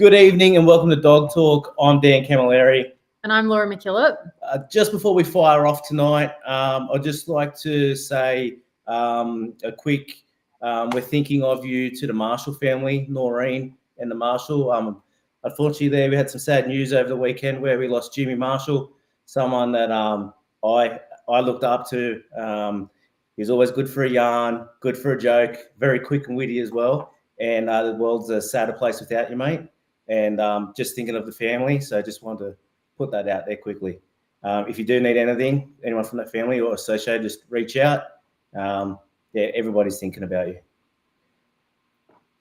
Good evening and welcome to Dog Talk. I'm Dan Camilleri. And I'm Laura McKillop. Just before we fire off tonight, I'd just like to say a quick, we're thinking of you to the Marshall family, Noreen and the Marshall. Unfortunately, we had some sad news over the weekend where we lost Jimmy Marshall, someone that I looked up to. He's always good for a yarn, good for a joke, very quick and witty as well. And the world's a sadder place without you, mate. And just thinking of the family, so I just wanted to put that out there quickly. If you do need anything, anyone from that family or associated, just reach out. Everybody's thinking about you.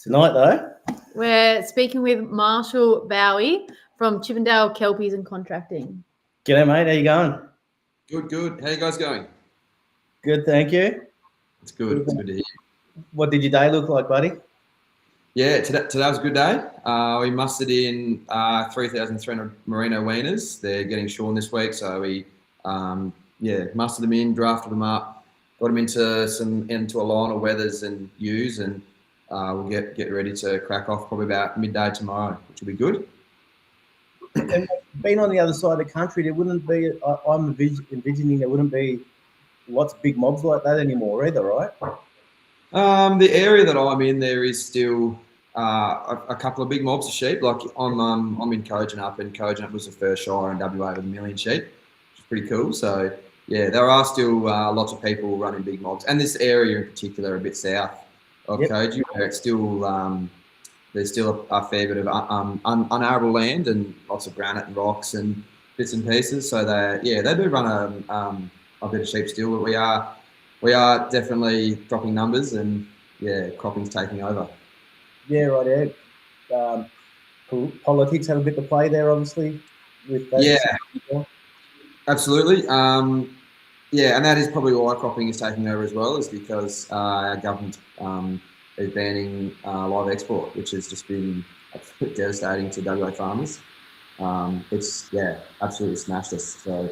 Tonight, though, we're speaking with Marshall Bowey from Chippendale Kelpies and Contracting. G'day, mate. How you going? Good. How you guys going? Good, thank you. It's good. It's good to hear. What did your day look like, buddy? Yeah, today was a good day. We mustered in 3,300 merino weaners. They're getting shorn this week, so we mustered them in, drafted them up, got them into a line of wethers and ewes, and we'll get ready to crack off probably about midday tomorrow, which will be good. And being on the other side of the country, there wouldn't be. I'm envisioning there wouldn't be lots of big mobs like that anymore either, right? The area that I'm in, there is still a couple of big mobs of sheep. Like I'm in Kojonup, and Kojonup was the first shire in WA with 1 million sheep, which is pretty cool. So yeah, there are still lots of people running big mobs, and this area in particular, a bit south of Kojonup, where it's still there's still a fair bit of unarable land and lots of granite and rocks and bits and pieces. So they do run a bit of sheep still, but we are definitely dropping numbers, and cropping's taking over. Yeah, right. Politics have a bit to play there, obviously. With that Absolutely. And that is probably why cropping is taking over as well, is because our government is banning live export, which has just been devastating to WA farmers. It's absolutely smashed us. So.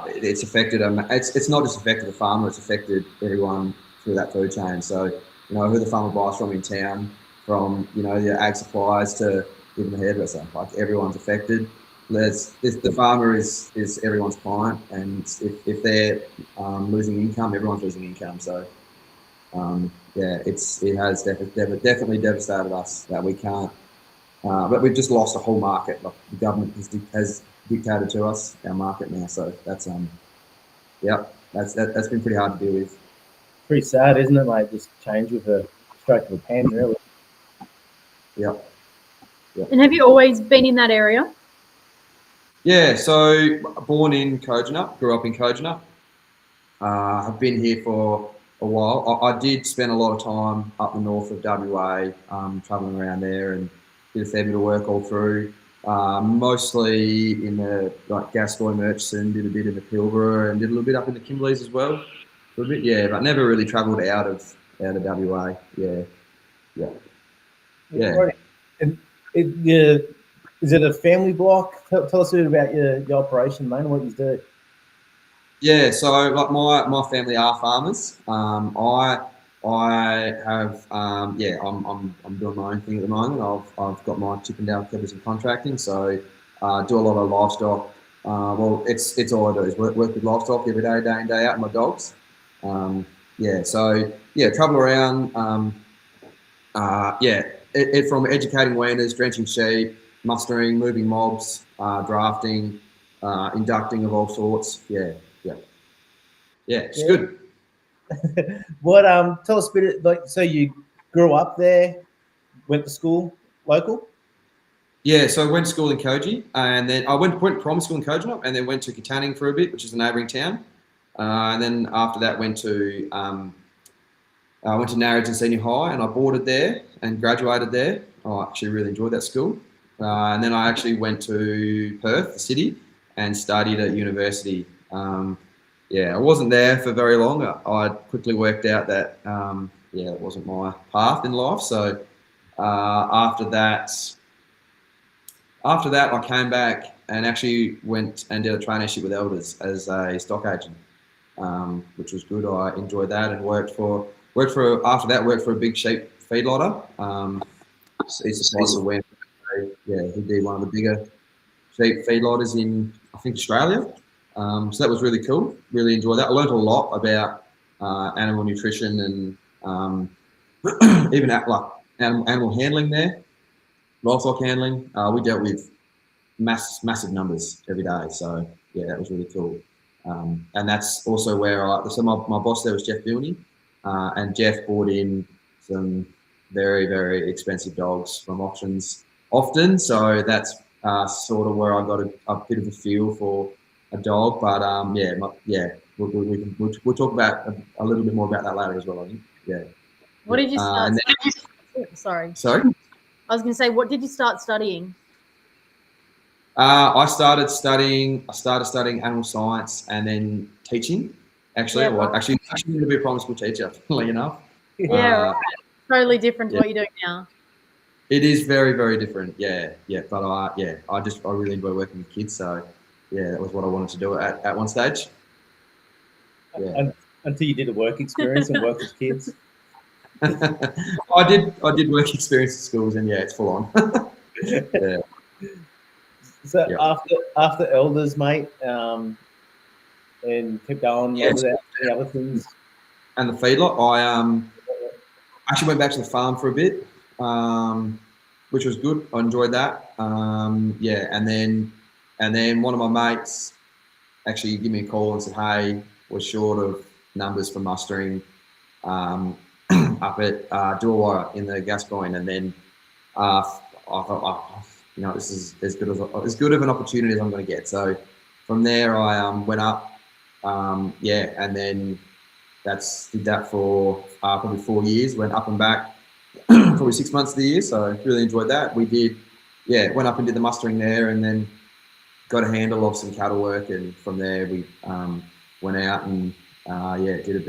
It's affected them. It's not just affected the farmer; it's affected everyone through that food chain. So, who the farmer buys from in town, from the ag suppliers to even the hairdresser, like everyone's affected. The farmer is everyone's client, and if they're losing income, everyone's losing income. So, it has definitely devastated us that we can't. But we've just lost a whole market. Like the government has dictated to us our market now, so that's that's been pretty hard to deal with. Pretty sad, isn't it, mate? Just change with a stroke of a pen, really. Yep. And have you always been in that area? Yeah, so born in Kojonup, grew up in Kojonup. I've been here for a while. I did spend a lot of time up the north of WA, travelling around there, and did a fair bit of work all through. Mostly in the Gascoyne, Murchison, did a bit in the Pilbara, and did a little bit up in the Kimberleys as well. A little bit, but never really travelled out of WA. And is it a family block? Tell us a bit about your operation, mate, and what you do. Yeah, so like my family are farmers. I have, I'm doing my own thing at the moment. I've got my Chippendale Kelpies and Contracting, so do a lot of livestock. It's all I do is work with livestock every day in, day out, and my dogs. Travel around. From educating weaners, drenching sheep, mustering, moving mobs, drafting, inducting of all sorts. It's good. Tell us a bit. So you grew up there, went to school local? Yeah, so I went to school in Koji, and then I went primary school in Kojonup, and then went to Katanning for a bit, which is a neighbouring town, and then after that went to Narrabeen Senior High, and I boarded there and graduated there. I actually really enjoyed that school, and then I actually went to Perth, the city, and studied at university. I wasn't there for very long. I quickly worked out that it wasn't my path in life. So after that, I came back and actually went and did a traineeship with Elders as a stock agent, which was good. I enjoyed that, and worked for a big sheep feedlotter. He supplies the wean he'd be one of the bigger sheep feedlotters in, I think, Australia. So that was really cool. Really enjoyed that. I learned a lot about animal nutrition and even animal handling there, livestock handling. We dealt with massive numbers every day. So yeah, that was really cool. And that's also where my boss there was Jeff Bowey, and Jeff brought in some very expensive dogs from auctions often. So that's sort of where I got a bit of a feel for a dog. But we'll talk about a little bit more about that later as well, I think. Yeah. What did you start? Sorry. I was going to say, what did you start studying? I started studying animal science and then teaching. Actually, actually to be a primary school teacher, funnily enough. Yeah, right. Totally different to what you're doing now. It is very different. Yeah. But I really enjoy working with kids. So yeah, that was what I wanted to do at one stage. Yeah. Until you did a work experience and worked with kids. I did work experience at schools, and yeah, it's full on. Yeah. So after elders, mate, and kept going. Yeah. Was there any other things? And the feedlot, I actually went back to the farm for a bit, which was good. I enjoyed that. And then one of my mates actually gave me a call and said, "Hey, we're short of numbers for mustering up at Dewar in the Gascoyne," and then I thought, this is as good of an opportunity as I'm going to get. So from there, I went up, and then did that for probably 4 years. Went up and back, probably 6 months of the year. So really enjoyed that. We went up and did the mustering there, and then got a handle of some cattle work, and from there we went out and did a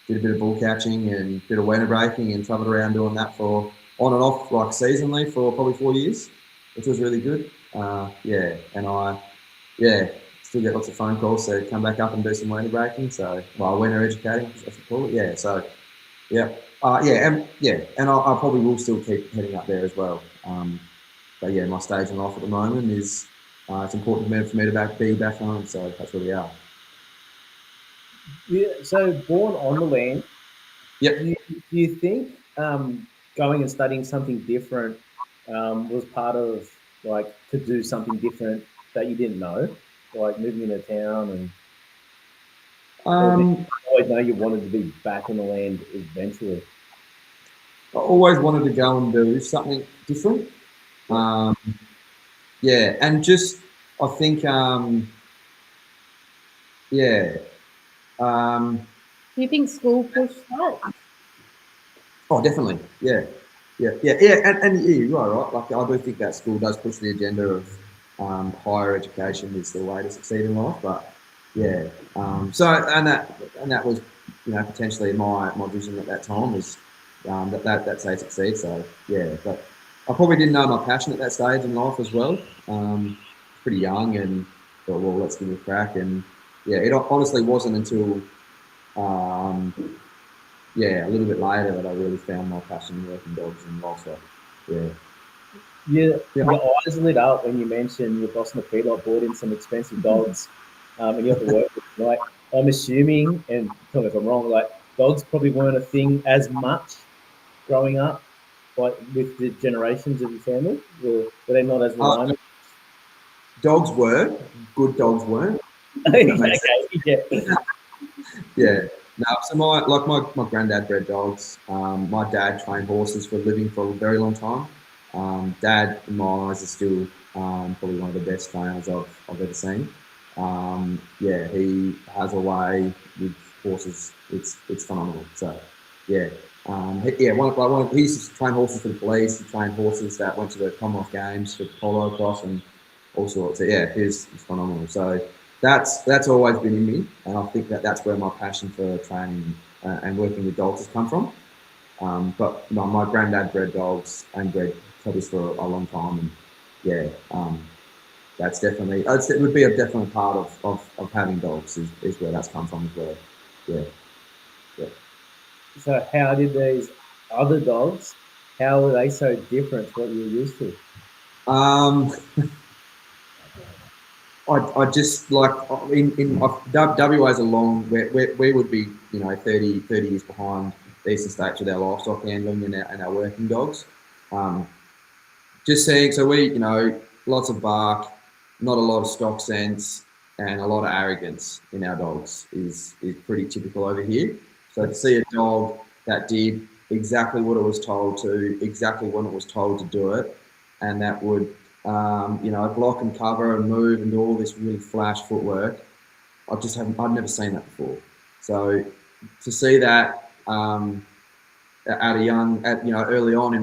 bit of bull catching and a bit of winter breaking, and travelled around doing that for on and off like seasonally for probably 4 years, which was really good. And I still get lots of phone calls to come back up and do some winter breaking. So winter educating, as we call it. Yeah. So and I probably will still keep heading up there as well. But yeah, my stage in life at the moment is it's important for me to be back home. So that's where we are. Yeah. So born on the land. Yep. Do you think going and studying something different was part of to do something different that you didn't know, like moving into town and? I always know you wanted to be back on the land eventually. I always wanted to go and do something different. And just I think Do you think school pushed that? Oh, definitely. Yeah. And you're right. Like I do think that school does push the agenda of higher education is the way to succeed in life. But yeah, that was potentially my vision at that time was that's how you succeed. So yeah, but I probably didn't know my passion at that stage in life as well. Pretty young, and thought, well, let's give it a crack. And yeah, it honestly wasn't until a little bit later that I really found my passion in working dogs and livestock. Your eyes lit up when you mentioned your boss in the feedlot brought in some expensive dogs, and you have to work with them. I'm assuming, and tell me if I'm wrong, dogs probably weren't a thing as much growing up, with the generations of your family. Were they not as reliant? Dogs were, good dogs weren't. Yeah. No, so my granddad bred dogs. My dad trained horses for a living for a very long time. Dad, in my eyes, is still probably one of the best trainers I've ever seen. He has a way with horses. It's phenomenal. So he used to train horses for the police. He trained horses that went to the Commonwealth Games for polo cross and all sorts. So it's phenomenal. So that's always been in me, and I think that's where my passion for training and working with dogs has come from. But my granddad bred dogs and bred puppies for a long time, and that's definitely it would be a definite part of having dogs is where that's come from as well. Yeah. So how did these other dogs? How were they so different to what you were used to? Um, I just like WA is a long. We would be 30 years behind the eastern states with our livestock handling and our working dogs. Just seeing, so we lots of bark, not a lot of stock sense, and a lot of arrogance in our dogs is pretty typical over here. So to see a dog that did exactly what it was told to, exactly when it was told to do it, and that would block and cover and move and do all this really flash footwork. I'd never seen that before. So to see that at a young, early on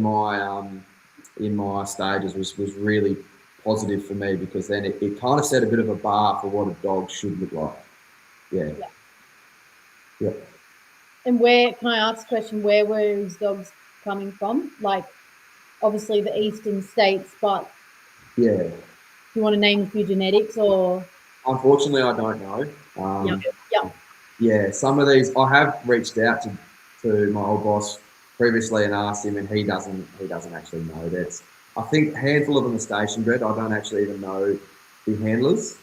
in my stages was really positive for me, because then it kind of set a bit of a bar for what a dog should look like. Yeah. Yeah. And where, can I ask a question, where were his dogs coming from? Like, obviously the eastern states, but Yeah. do you want to name a few genetics or? Unfortunately, I don't know. Yeah. Yeah, some of these I have reached out to my old boss previously and asked him, and he doesn't actually know. That's, I think, a handful of them are station bred. I don't actually even know the handlers.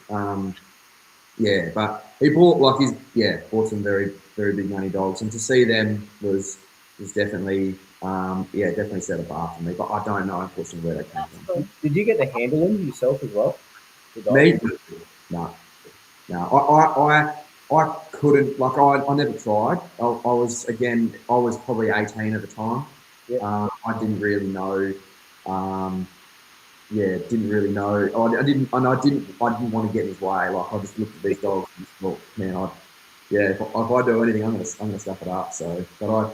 Yeah, but he bought bought some very very big money dogs, and to see them was definitely definitely set a bar for me. But I don't know, unfortunately, where they came from. Cool. Did you get to handle them yourself as well? Me? No. I couldn't, like, I never tried. I was probably 18 at the time. Yeah. I didn't really know. Didn't really know. I didn't want to get in his way. Like, I just looked at these dogs and thought, man, if I do anything, I'm gonna stuff it up. So, but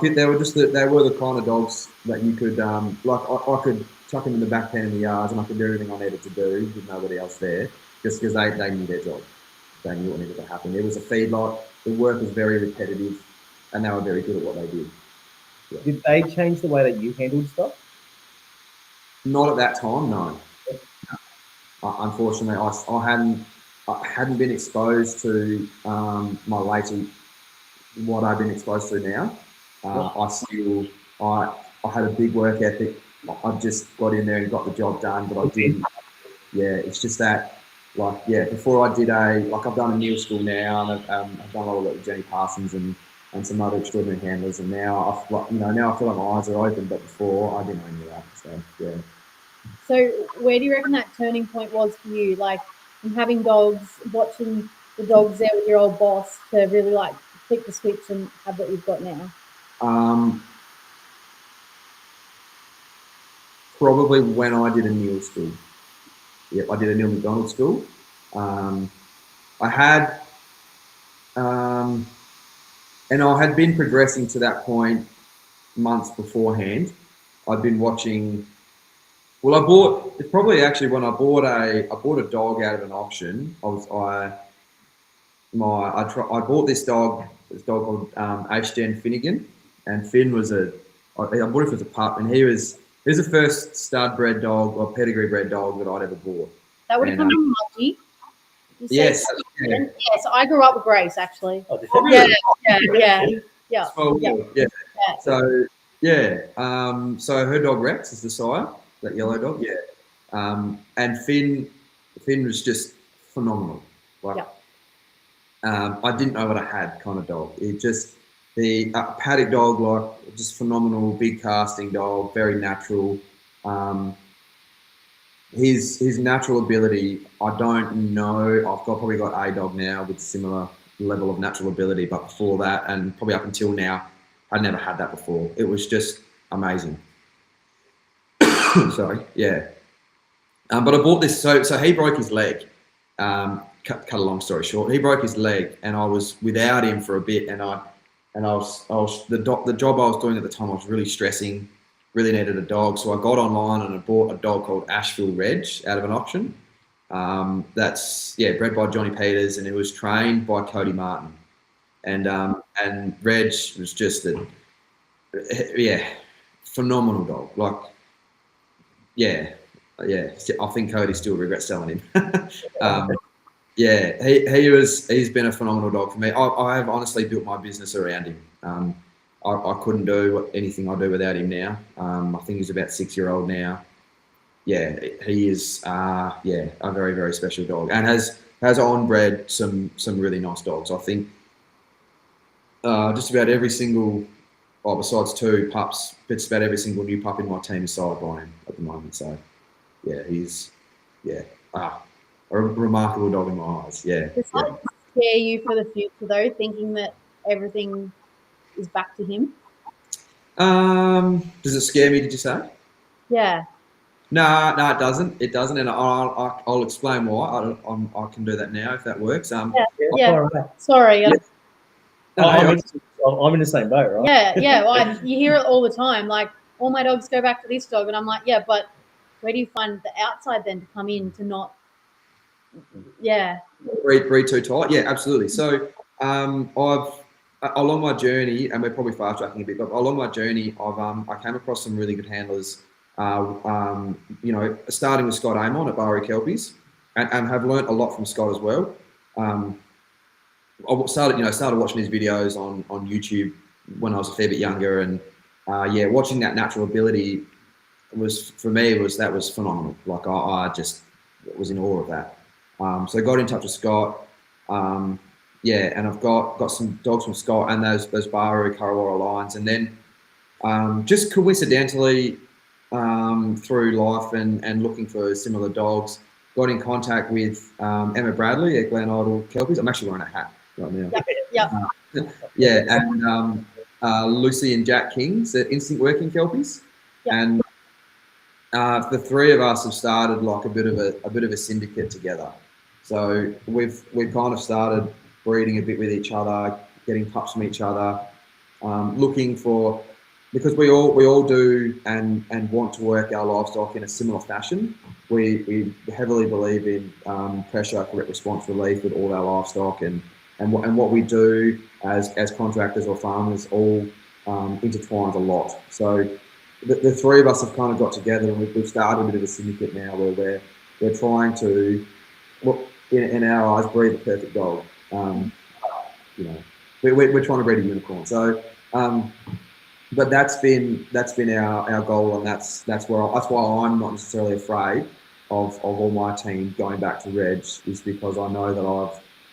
they were the kind of dogs that you could I could chuck them in the back pen in the yards, and I could do everything I needed to do with nobody else there, just because they knew their job. They knew what needed to happen. It was a feedlot. The work was very repetitive, and they were very good at what they did. Yeah. Did they change the way that you handled stuff? Not at that time, no. Unfortunately, I hadn't been exposed to my later what I've been exposed to now. I had a big work ethic. I just got in there and got the job done, but I didn't. Yeah, it's just that. Before I did I've done a Neil school now, and I've done a lot of Jenny Parsons and some other extraordinary handlers, and now now I feel like my eyes are open, but before I didn't know any of that. So yeah. So where do you reckon that turning point was for you? Like, from having dogs, watching the dogs there with your old boss, to really like flick the switch and have what you've got now? Probably when I did a Neil school. Yep, I did a Neil McDonald school. I had, and I had been progressing to that point months beforehand. I'd been watching. Well, it's probably actually when I bought a dog out of an auction. I bought this dog called H-Gen Finnegan, and Finn was I bought him as a pup, and he was the first stud bred dog or pedigree bred dog that I'd ever bought. That would have come from Mudgy. Yes. Yeah. Yes, I grew up with Grace, actually. Oh, really? Yeah. So so her dog Rex is the sire, that yellow dog. Yeah. And Finn was just phenomenal. I didn't know what I had, kind of dog. It just the paddock dog, just phenomenal, big casting dog, very natural. His natural ability, I don't know. I've probably got a dog now with similar level of natural ability, but before that, and probably up until now, I'd never had that before. It was just amazing. Sorry, yeah. But I bought this. So he broke his leg. Cut a long story short, he broke his leg, and I was without him for a bit, and I was the job I was doing at the time, I was really stressing. Really needed a dog, so I got online and I bought a dog called Asheville Reg out of an auction. That's bred by Johnny Peters, and it was trained by Cody Martin. And Reg was just phenomenal dog. I think Cody still regrets selling him. He's been a phenomenal dog for me. I have honestly built my business around him. I couldn't do anything I do without him now. I think he's about 6-year-old now. yeah, he is a very, very special dog, and has on-bred some really nice dogs. I think just about every single, well, besides 2 pups, just about every single new pup in my team is sired by him at the moment. So yeah, he's a remarkable dog in my eyes. Yeah. Does that scare you for the future though, thinking that everything is back to him? Does it scare me? Did you say? Yeah. No, it doesn't. It doesn't, and I'll explain why. I can do that now if that works. Yeah. All right. Sorry. Yeah. No, I'm in the same boat, right? Yeah. Well, you hear it all the time. Like, all my dogs go back to this dog, and I'm like, yeah, but where do you find the outside then to come in to not? Yeah. breathe too tight. Yeah, absolutely. So I've along my journey, and we're probably fast tracking a bit, but along my journey, I came across some really good handlers. Starting with Scott Amon at Bowey Kelpies, and have learnt a lot from Scott as well. I started watching his videos on YouTube when I was a fair bit younger, and watching that natural ability was phenomenal. Like I just was in awe of that. So I got in touch with Scott. And I've got some dogs from Scott and those Baru Karawara Lions, and then just coincidentally through life and looking for similar dogs, got in contact with Emma Bradley at Glen Idle Kelpies. I'm actually wearing a hat right now. Yeah. And Lucy and Jack Kings at Instinct Working Kelpies, and the 3 of us have started like a bit of a syndicate together. So we've kind of started breeding a bit with each other, getting pups from each other, looking for, because we all do and want to work our livestock in a similar fashion. We heavily believe in pressure, correct response relief with all our livestock, and what we do as contractors or farmers all intertwines a lot. So the 3 of us have kind of got together, and we've started a bit of a syndicate now where we're trying to, in our eyes, breed the perfect dog. We're trying to breed a unicorn. So, but that's been our goal, and that's why I'm not necessarily afraid of all my team going back to Reg, is because I know that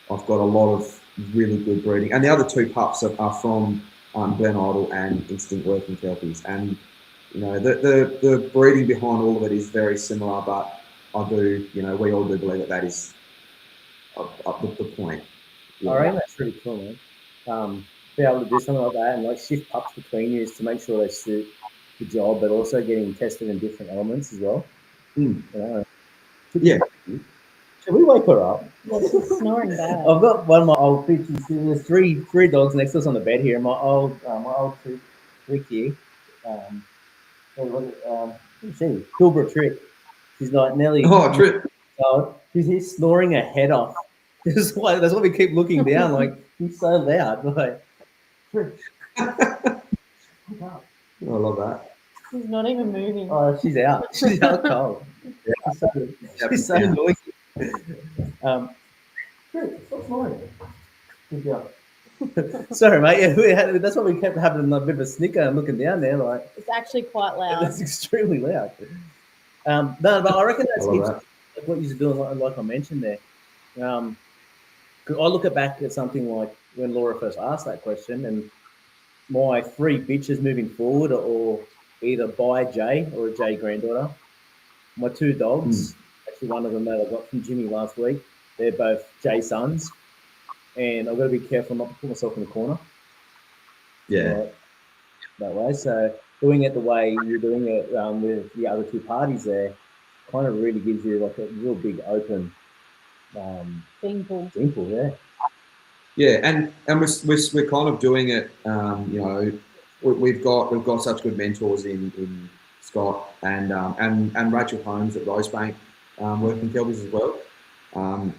I've got a lot of really good breeding, and the other 2 pups are from Glen Idle and Instinct Working Kelpies, and the breeding behind all of it is very similar, but we all do believe that is the point. I reckon that's pretty cool, man. Be able to do something like that and like shift pups between you to make sure they suit the job, but also getting tested in different elements as well. Yeah. Should we wake her up? She's snoring bad. I've got one of my old pictures. There's three dogs next to us on the bed here. My old Ricky. Who's she? Pilbara Trick. She's like nearly. Oh, Trick. She's snoring her head off. That's why we keep looking down. Like, he's so loud. Like, Trick. I love that. She's not even moving. Oh, she's out. She's out cold. She's so noisy. Trick, stop snoring. Good job. Sorry, mate. Yeah, that's why we kept having a bit of a snicker and looking down there. Like, it's actually quite loud. It's extremely loud. No, but I reckon that's like what you're doing, like I mentioned there. Because I look back at something like when Laura first asked that question, and my 3 bitches moving forward are either by Jay or a Jay granddaughter. My 2 dogs, actually one of them that I got from Jimmy last week, they're both Jay sons. And I've got to be careful not to put myself in the corner. Yeah. That way. So doing it the way you're doing it with the other 2 parties there kind of really gives you like a real big open Dimple, yeah. Yeah, and we're kind of doing it. We've got such good mentors in Scott and Rachel Holmes at Rosebank working Kelpies as well. I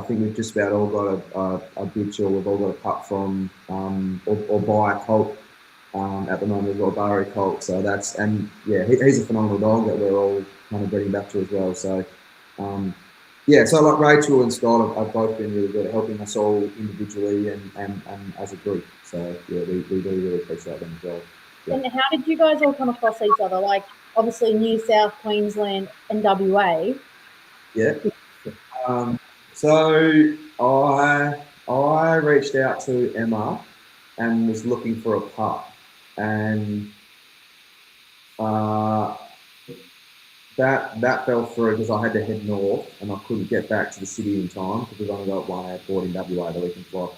think we've just about all got a bitch, or we've all got a pup from or buy a colt at the moment. We've got a Barry colt, so he's a phenomenal dog that we're all kind of getting back to as well. So so like Rachel and Scott have both been really good at helping us all individually and as a group. So we do really appreciate them as well. Yeah. And how did you guys all come across each other? Like, obviously New South, Queensland, and WA. Yeah. So I reached out to Emma and was looking for a pup, and that fell through because I had to head north and I couldn't get back to the city in time because we've only got one airport in WA that we can fly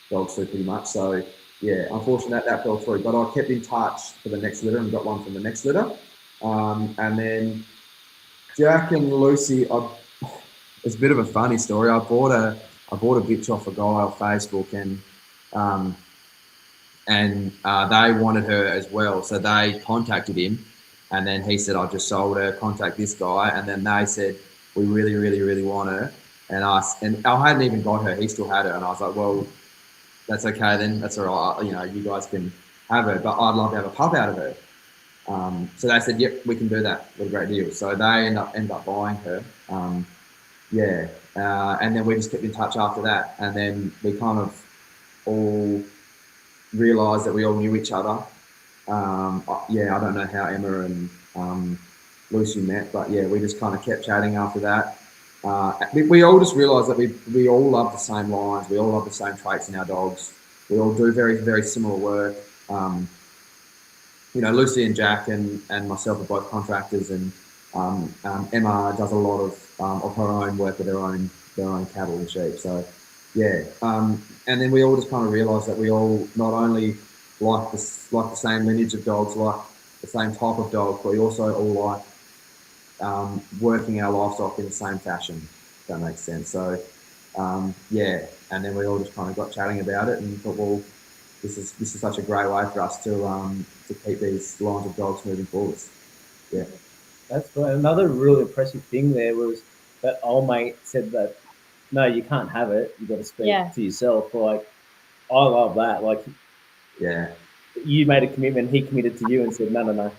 dogs through pretty much. So yeah, unfortunately that fell through. But I kept in touch for the next litter and got one from the next litter. And then Jack and Lucy, it's a bit of a funny story. I bought a bitch off a guy on Facebook, and they wanted her as well. So they contacted him, and then he said, "I just sold her. Contact this guy." And then they said, "We really, really, really want her." And I hadn't even got her. He still had her, and I was like, "Well, that's okay then. That's all right. You know, you guys can have her, but I'd love to have a pup out of her." So they said, "Yep, we can do that. What a great deal." So they end up buying her. And then we just kept in touch after that, and then we kind of all realised that we all knew each other. I don't know how Emma and Lucy met, but yeah, we just kind of kept chatting after that. We all just realised that we all love the same lines, we all love the same traits in our dogs. We all do very, very similar work. Lucy and Jack and myself are both contractors, and Emma does a lot of her own work with their own cattle and sheep. So yeah, and then we all just kind of realised that we all not only like the same lineage of dogs, like the same type of dog, but we also all like working our livestock in the same fashion, if that makes sense. So and then we all just kind of got chatting about it and thought, well, this is such a great way for us to keep these lines of dogs moving forwards. Yeah. That's great. Another really impressive thing there was that old mate said that, no, you can't have it. You've got to speak to yourself. Like, I love that. Like, yeah, you made a commitment, he committed to you and said, no,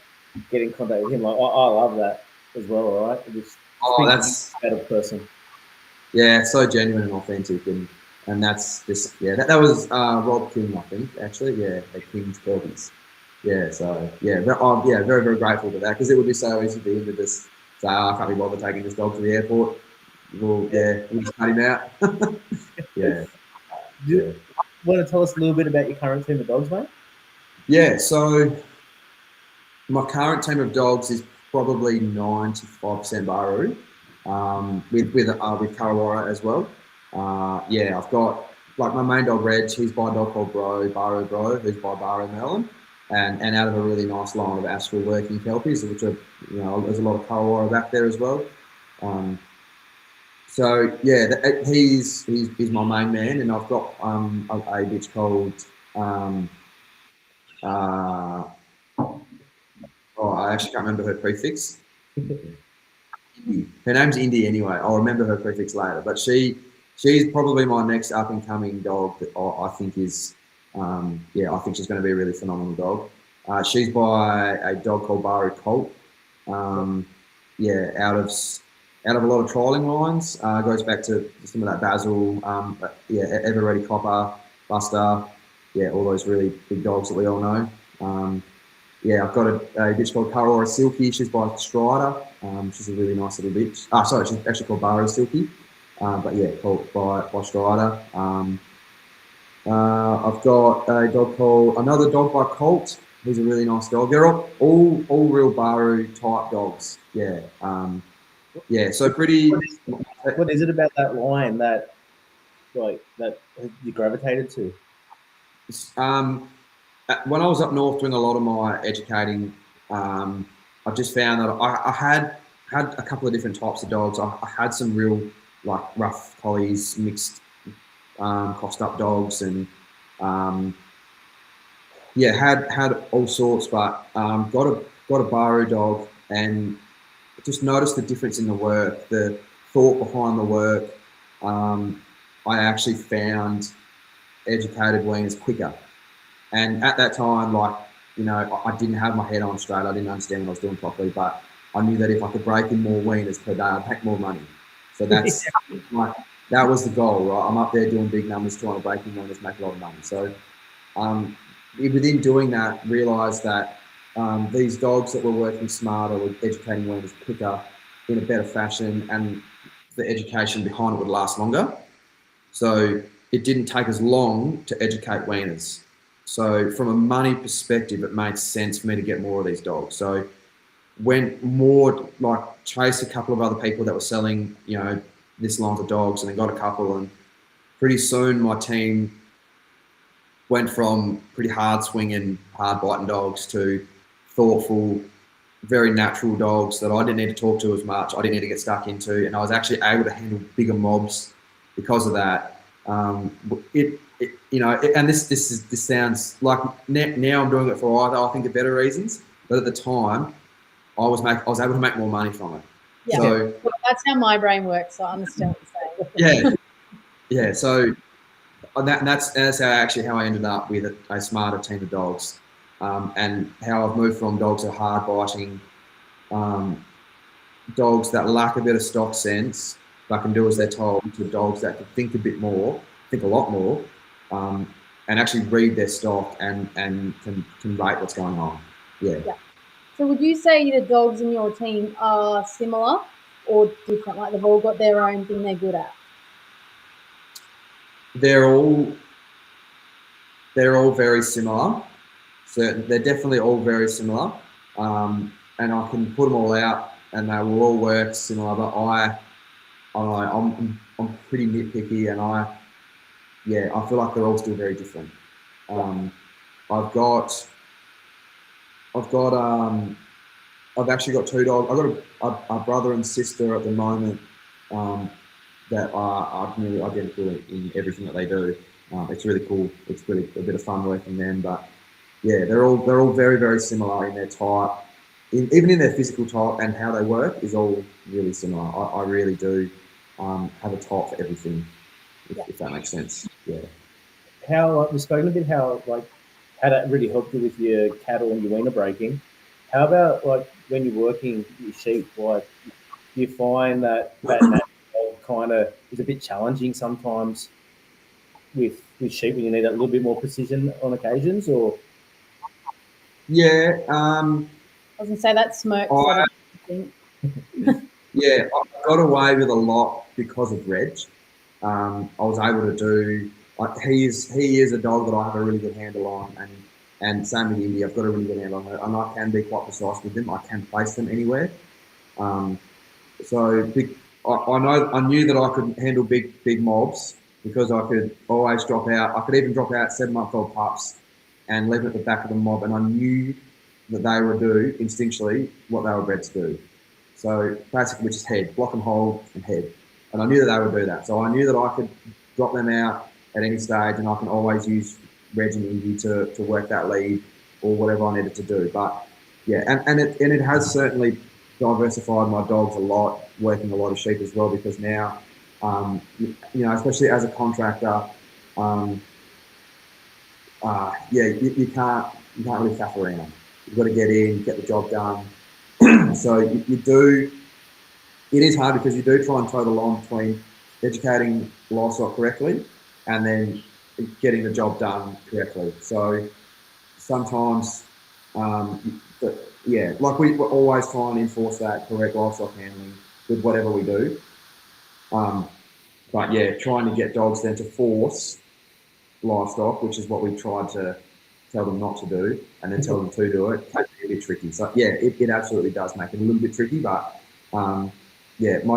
get in contact with him. Like, I love that as well, all right? That's a better person. Yeah, it's so genuine and authentic, and that's just that was Rob King, I think, actually, at King's Turkeys. Yeah, so I'm very, very grateful for that, because it would be so easy for him to just say, I can't be bothered taking this dog to the airport. We'll just cut him out. Yeah. Do you want to tell us a little bit about your current team of dogs, mate? Yeah, so my current team of dogs is probably 95% Baru, with Karawara as well. I've got, like, my main dog Reg, he's by a dog called Baru Bro, who's by Baru Melon, and out of a really nice line of Astral working Kelpies, which are, there's a lot of Karawara back there as well. He's my main man, and I've got a bitch called I actually can't remember her prefix. Her name's Indy anyway. I'll remember her prefix later. But she's probably my next up and coming dog that I think is, I think she's going to be a really phenomenal dog. She's by a dog called Baru Colt. Out of a lot of trialling lines. Goes back to some of that Basil, Ever Ready Copper, Buster, all those really big dogs that we all know. I've got a bitch called Karawara Silky. She's by Strider. She's a really nice little bitch. She's actually called Baru Silky. Called by Strider. I've got another dog by Colt. He's a really nice dog. They're all real Baru type dogs. So pretty. What is it about that line that you gravitated to? When I was up north doing a lot of my educating, I just found that I had a couple of different types of dogs. I had some real, like, rough collies, mixed crossed up dogs, and had all sorts, but got a Baru dog, and just noticed the difference in the work, the thought behind the work. I actually found educated weaners quicker. And at that time, I didn't have my head on straight. I didn't understand what I was doing properly, but I knew that if I could break in more weaners per day, I'd make more money. So that's that was the goal, right? I'm up there doing big numbers, trying to break in weaners, make a lot of money. So within doing that, realised that these dogs that were working smarter were educating weaners quicker in a better fashion, and the education behind it would last longer. So it didn't take as long to educate weaners. So from a money perspective, it made sense for me to get more of these dogs. So went more like chased a couple of other people that were selling, this line of dogs, and then got a couple, and pretty soon my team went from pretty hard swinging, hard biting dogs to thoughtful, very natural dogs that I didn't need to talk to as much. I didn't need to get stuck into, and I was actually able to handle bigger mobs because of that. And this sounds like now I'm doing it for I think better reasons, but at the time I was able to make more money from it. Yeah, so that's how my brain works. So I understand what you're saying. Yeah. So that's how I ended up with a smarter team of dogs, and how I've moved from dogs that are hard biting, dogs that lack a bit of stock sense but can do as they're told, to dogs that can think a lot more, and actually read their stock and can rate what's going on. Yeah. So would you say the dogs in your team are similar or different? Like they've all got their own thing they're good at? They're all very similar. So they're definitely all very similar, and I can put them all out, and they will all work similar. But I'm pretty nitpicky, and I feel like they're all still very different. I've actually got two dogs. I've got a brother and sister at the moment, that are nearly identical in everything that they do. It's really cool. It's really a bit of fun working them, but yeah, they're all very, very similar in their type, even in their physical type, and how they work is all really similar. I really do have a type for everything, if that makes sense. Yeah. How we've spoken a bit how that really helped you with your cattle and your weaner breaking. How about when you're working your sheep? Do you find that natural kind of is a bit challenging sometimes with sheep when you need a little bit more precision on occasions, or? Yeah. I was gonna say that smoke. Yeah, I got away with a lot because of Reg. I was able to do. He is a dog that I have a really good handle on, and same with Indy. I've got a really good handle on her, and I can be quite precise with them. I can place them anywhere. I knew that I could handle big mobs because I could always drop out. I could even drop out 7-month-old pups and leave them at the back of the mob, and I knew that they would do instinctually what they were bred to do. So basically, which is head, block and hold, and head. And I knew that they would do that. So I knew that I could drop them out at any stage, and I can always use Reg and Indy to work that lead or whatever I needed to do. But yeah, and it has certainly diversified my dogs a lot, working a lot of sheep as well, because now, especially as a contractor, you can't really faff around. You've got to get in, get the job done. So you do. It is hard because you do try and toe the line between educating livestock correctly and then getting the job done correctly. So sometimes, we always try and enforce that correct livestock handling with whatever we do. But yeah, trying to get dogs then to force livestock, which is what we tried to tell them not to do, and then tell them to do it, can be a bit tricky. So yeah, it absolutely does make it a little bit tricky, but my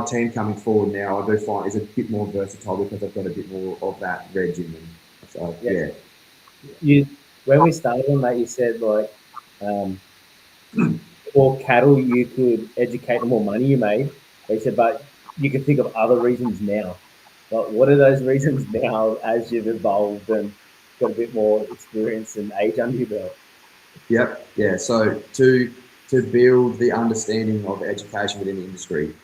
team coming forward now, I do find is a bit more versatile because I've got a bit more of that Reg in them. So yeah. When we started on that, you said for cattle you could educate, the more money you made. They said, but you can think of other reasons now. But what are those reasons now as you've evolved and got a bit more experience and age under your belt? Yep. Yeah. So to build the understanding of education within the industry,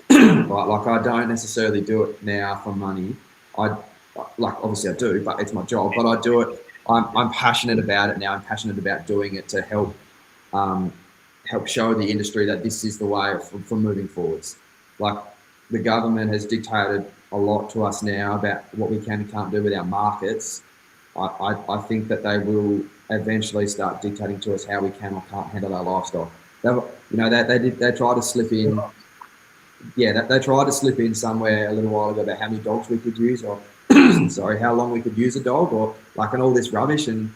right? I don't necessarily do it now for money. Obviously I do, but it's my job. But I do it. I'm passionate about it now. I'm passionate about doing it to help show the industry that this is the way for moving forwards. The government has dictated a lot to us now about what we can and can't do with our markets. I think that they will eventually start dictating to us how we can or can't handle our livestock. They tried to slip in. Yeah, they tried to slip in somewhere a little while ago about how many dogs we could use, or sorry, how long we could use a dog, or like, and all this rubbish. And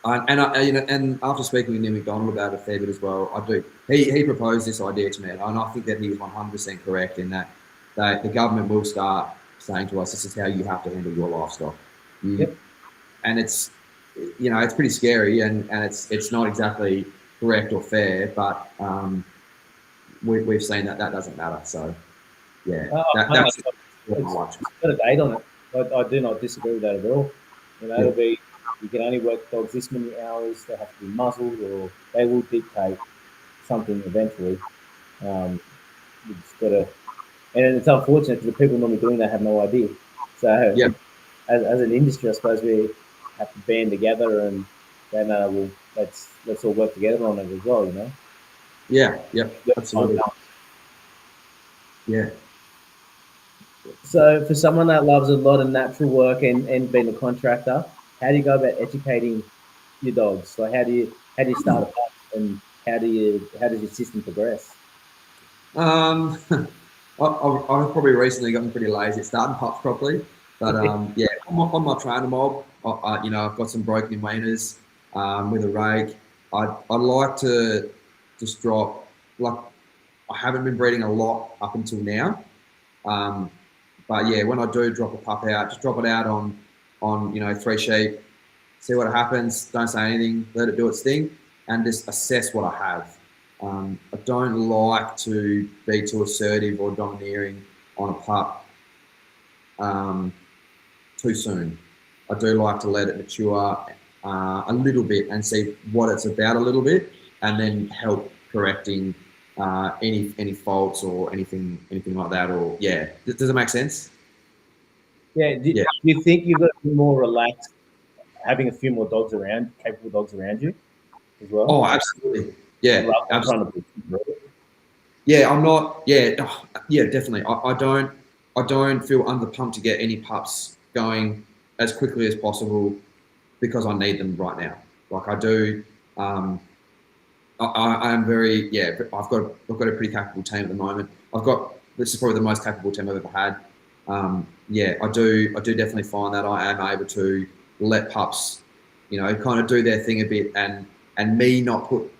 after speaking with Neil McDonald about it a fair bit as well, I do. He proposed this idea to me, and I think that he was 100% correct in that the government will start saying to us, "This is how you have to handle your livestock." Yep. And it's pretty scary, and it's not exactly correct or fair, but we've seen that doesn't matter. So yeah, that's it's got a date on it. I do not disagree with that at all. It'll be, you can only work dogs this many hours. They have to be muzzled, or they will dictate something eventually. You just got to, and it's unfortunate because the people normally doing that have no idea. So yeah. As an industry, I suppose we have to band together and then let's all work together on it as well. Yeah. Absolutely. Yeah. So for someone that loves a lot of natural work and being a contractor, how do you go about educating your dogs? Like how do you start a pup, and how does your system progress? I've probably recently gotten pretty lazy at starting pups properly, but yeah, on my trainer mob, I've got some broken in weaners with a rake. I'd like to just drop, like, I haven't been breeding a lot up until now, but yeah, when I do drop a pup out, just drop it out on 3 sheep, see what happens. Don't say anything, let it do its thing, and just assess what I have. I don't like to be too assertive or domineering on a pup too soon. I do like to let it mature a little bit and see what it's about a little bit, and then help correcting any faults or anything like that. Or yeah, does it make sense? Yeah. Do you think you've got to be more relaxed, having a few more dogs around, capable dogs around you as well? Oh, absolutely. Yeah, Rather than absolutely. trying to Yeah, I'm not. Yeah, yeah, definitely. I don't feel under the pump to get any pups going as quickly as possible because I need them right now. Like I do. I am very, yeah. I've got a pretty capable team at the moment. This is probably the most capable team I've ever had. Yeah, I do definitely find that I am able to let pups, kind of do their thing a bit, and me not put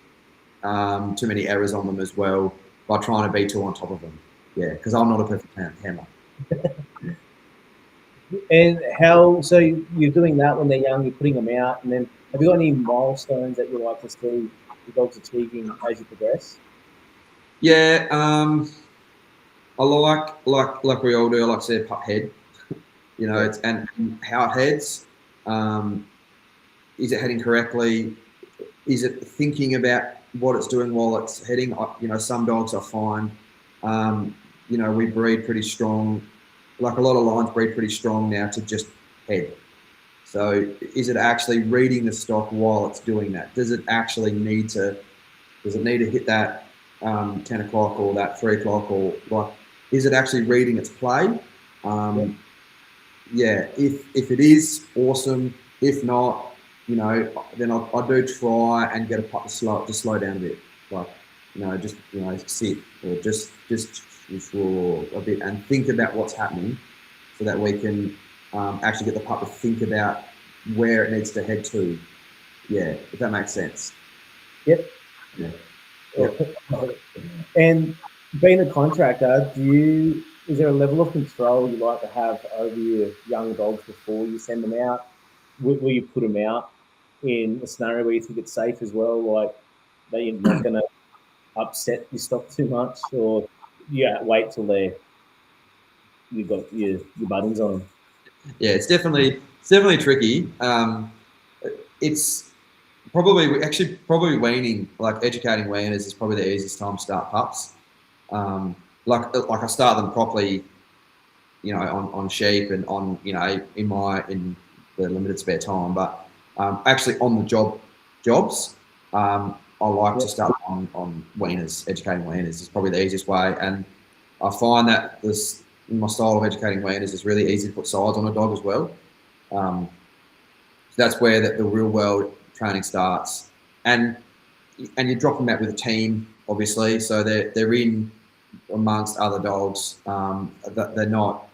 too many errors on them as well by trying to be too on top of them. Yeah, because I'm not a perfect handler. And how? So you're doing that when they're young. You're putting them out, and then have you got any milestones that you like to see the dogs achieving as you progress? Yeah, I like we all do. I like to see a pup head. It's and how it heads. Is it heading correctly? Is it thinking about what it's doing while it's heading? Some dogs I find, we breed pretty strong. Like a lot of lines breed pretty strong now to just head. So is it actually reading the stock while it's doing that? Does it need to hit that 10 o'clock or that 3 o'clock, or like, is it actually reading its play? Yeah, if it is, awesome. If not, then I do try and get a pup to slow down a bit, like just sit, or just for a bit and think about what's happening, so that we can actually get the pup to think about where it needs to head to. Yeah, if that makes sense. Yep. Yeah. And being a contractor, is there a level of control you like to have over your young dogs before you send them out? Will you put them out in a scenario where you think it's safe as well, like that you're not going to upset your stock too much, or wait till you've got your buttons on them? Yeah, it's definitely tricky. It's probably weaning, like educating weaners is probably the easiest time to start pups. Like I start them properly, on sheep and on, in the limited spare time, but actually on the jobs, I like to start on weaners. Educating weaners is probably the easiest way, and I find that my style of educating weaners is really easy to put size on a dog as well. So that's where the real world training starts, and you drop them out with a team, obviously, so they're in amongst other dogs. They're not,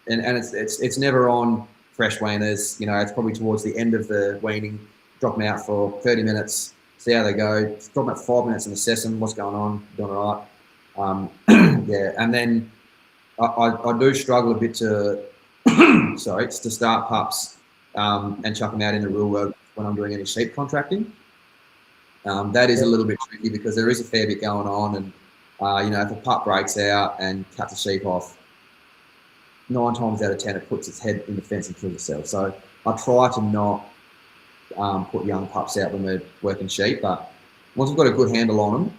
and it's never on fresh weaners. You know, it's probably towards the end of the weaning. Drop them out for 30 minutes, see how they go. Drop them out 5 minutes and assess them. What's going on? Doing all right? Yeah, and then I do struggle a bit to to start pups and chuck them out in the real world when I'm doing any sheep contracting. That is a little bit tricky because there is a fair bit going on, and you know, if a pup breaks out and cuts a sheep off, 9 times out of 10 it puts its head in the fence and kills itself. So I try to not put young pups out when we're working sheep, but once we've got a good handle on them,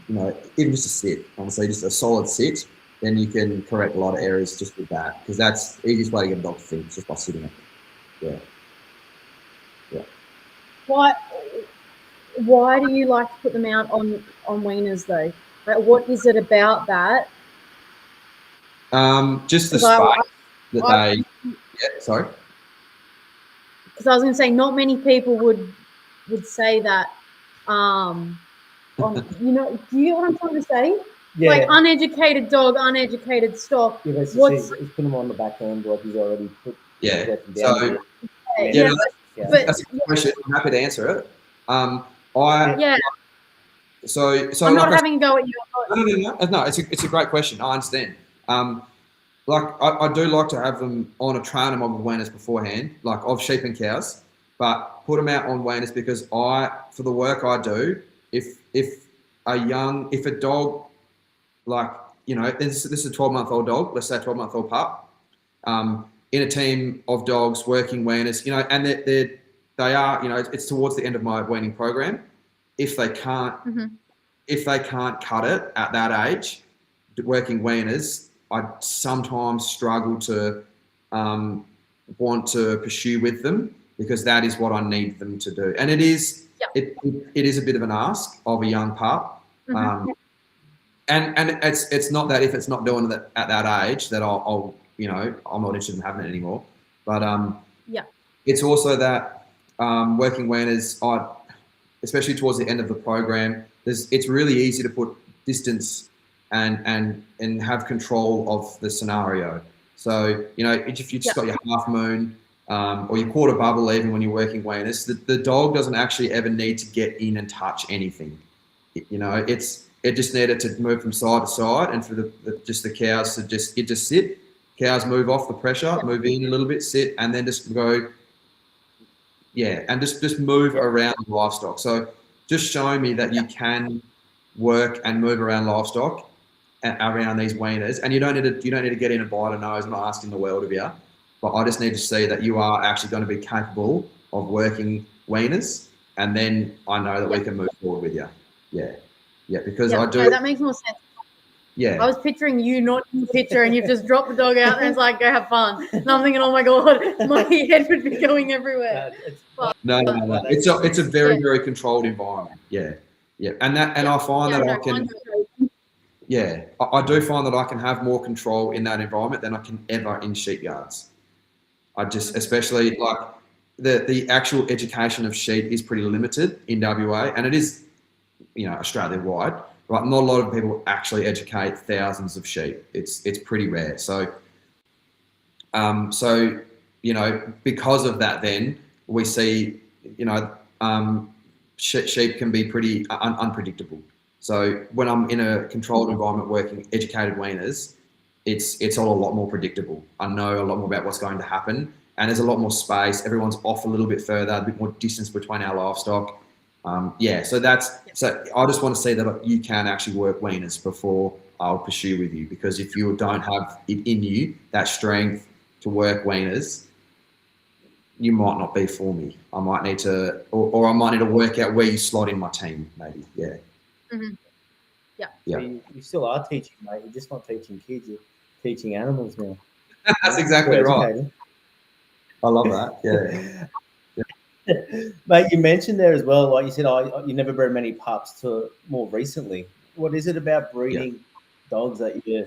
you know, even just a sit, honestly, just a solid sit, then you can correct a lot of errors just with that, because that's the easiest way to get a dog to think, just by sitting it. Yeah. Why do you like to put them out on weaners though? Like, what is it about that? Just the space that they. Yeah, sorry. Because I was going to say, not many people would say that. You know, do you get what I'm trying to say? Yeah. Like uneducated dog, uneducated stock. Yeah, basically, he's put him on the back end, like he's already put. Yeah. Down That's a good question. I'm happy to answer it. So I'm like not having a go at you. No. It's a great question. I understand. Like I do like to have them on a trainer mob of weaners beforehand, like of sheep and cows, but put them out on weaners because for the work I do, if a dog, like, you know, this is a 12-month-old dog, let's say a 12-month-old pup, in a team of dogs working weaners, you know, and they are, you know, it's towards the end of my weaning program. If they can't cut it at that age, working weaners, I sometimes struggle to want to pursue with them because that is what I need them to do, and it is it is a bit of an ask of a young pup. And it's not that if it's not doing it at that age that I'll you know, I'm not interested in having it anymore, but it's also that working weaners, especially towards the end of the program, it's really easy to put distance and have control of the scenario. So, you know, if you just got your half moon or your quarter bubble, even when you're working weaners, the dog doesn't actually ever need to get in and touch anything. You know, it just needed to move from side to side, and for the cows to just sit. Cows move off the pressure, move in a little bit, sit, and then just go, and just move around the livestock. So just showing me that you can work and move around livestock around these weaners, and you don't need to get in and bite a nose. I'm not asking the world of you, but I just need to see that you are actually going to be capable of working weaners, and then I know that we can move forward with you. Because I do. No, that makes more sense. Yeah. I was picturing you not in the picture, and you've just dropped the dog out, and it's like, go have fun. And I'm thinking, oh my god, my head would be going everywhere. No. It's a very very controlled environment. Yeah. And I find that I can. I do find that I can have more control in that environment than I can ever in sheep yards. I just, especially like the actual education of sheep is pretty limited in WA, and it is, you know, Australia wide. Right, not a lot of people actually educate thousands of sheep. It's pretty rare. So, you know, because of that, then we see, you know, sheep can be pretty unpredictable. So when I'm in a controlled environment working educated weaners, it's all a lot more predictable. I know a lot more about what's going to happen, and there's a lot more space. Everyone's off a little bit further, a bit more distance between our livestock. So I just want to see that you can actually work weaners before I'll pursue with you, because if you don't have it in you, that strength to work weaners, you might not be for me. I might need to, or I might need to work out where you slot in my team, maybe. Yeah. You still are teaching, mate. You're just not teaching kids. You're teaching animals now. That's exactly right. I love that. Yeah. Mate, you mentioned there as well, like you said, you never bred many pups till more recently. What is it about breeding dogs that you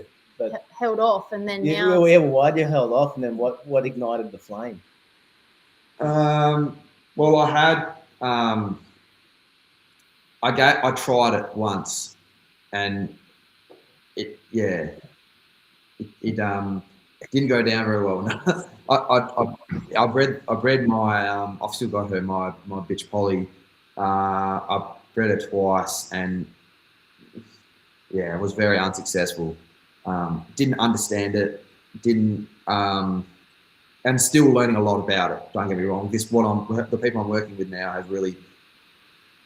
held off, and then now? Why you held off, and then what ignited the flame? Well, I had I tried it once, and it didn't go down very well. I've bred my I've still got her, my bitch Polly. I bred her twice, and yeah, it was very unsuccessful. Didn't understand it. Didn't and still learning a lot about it. Don't get me wrong. The people I'm working with now have really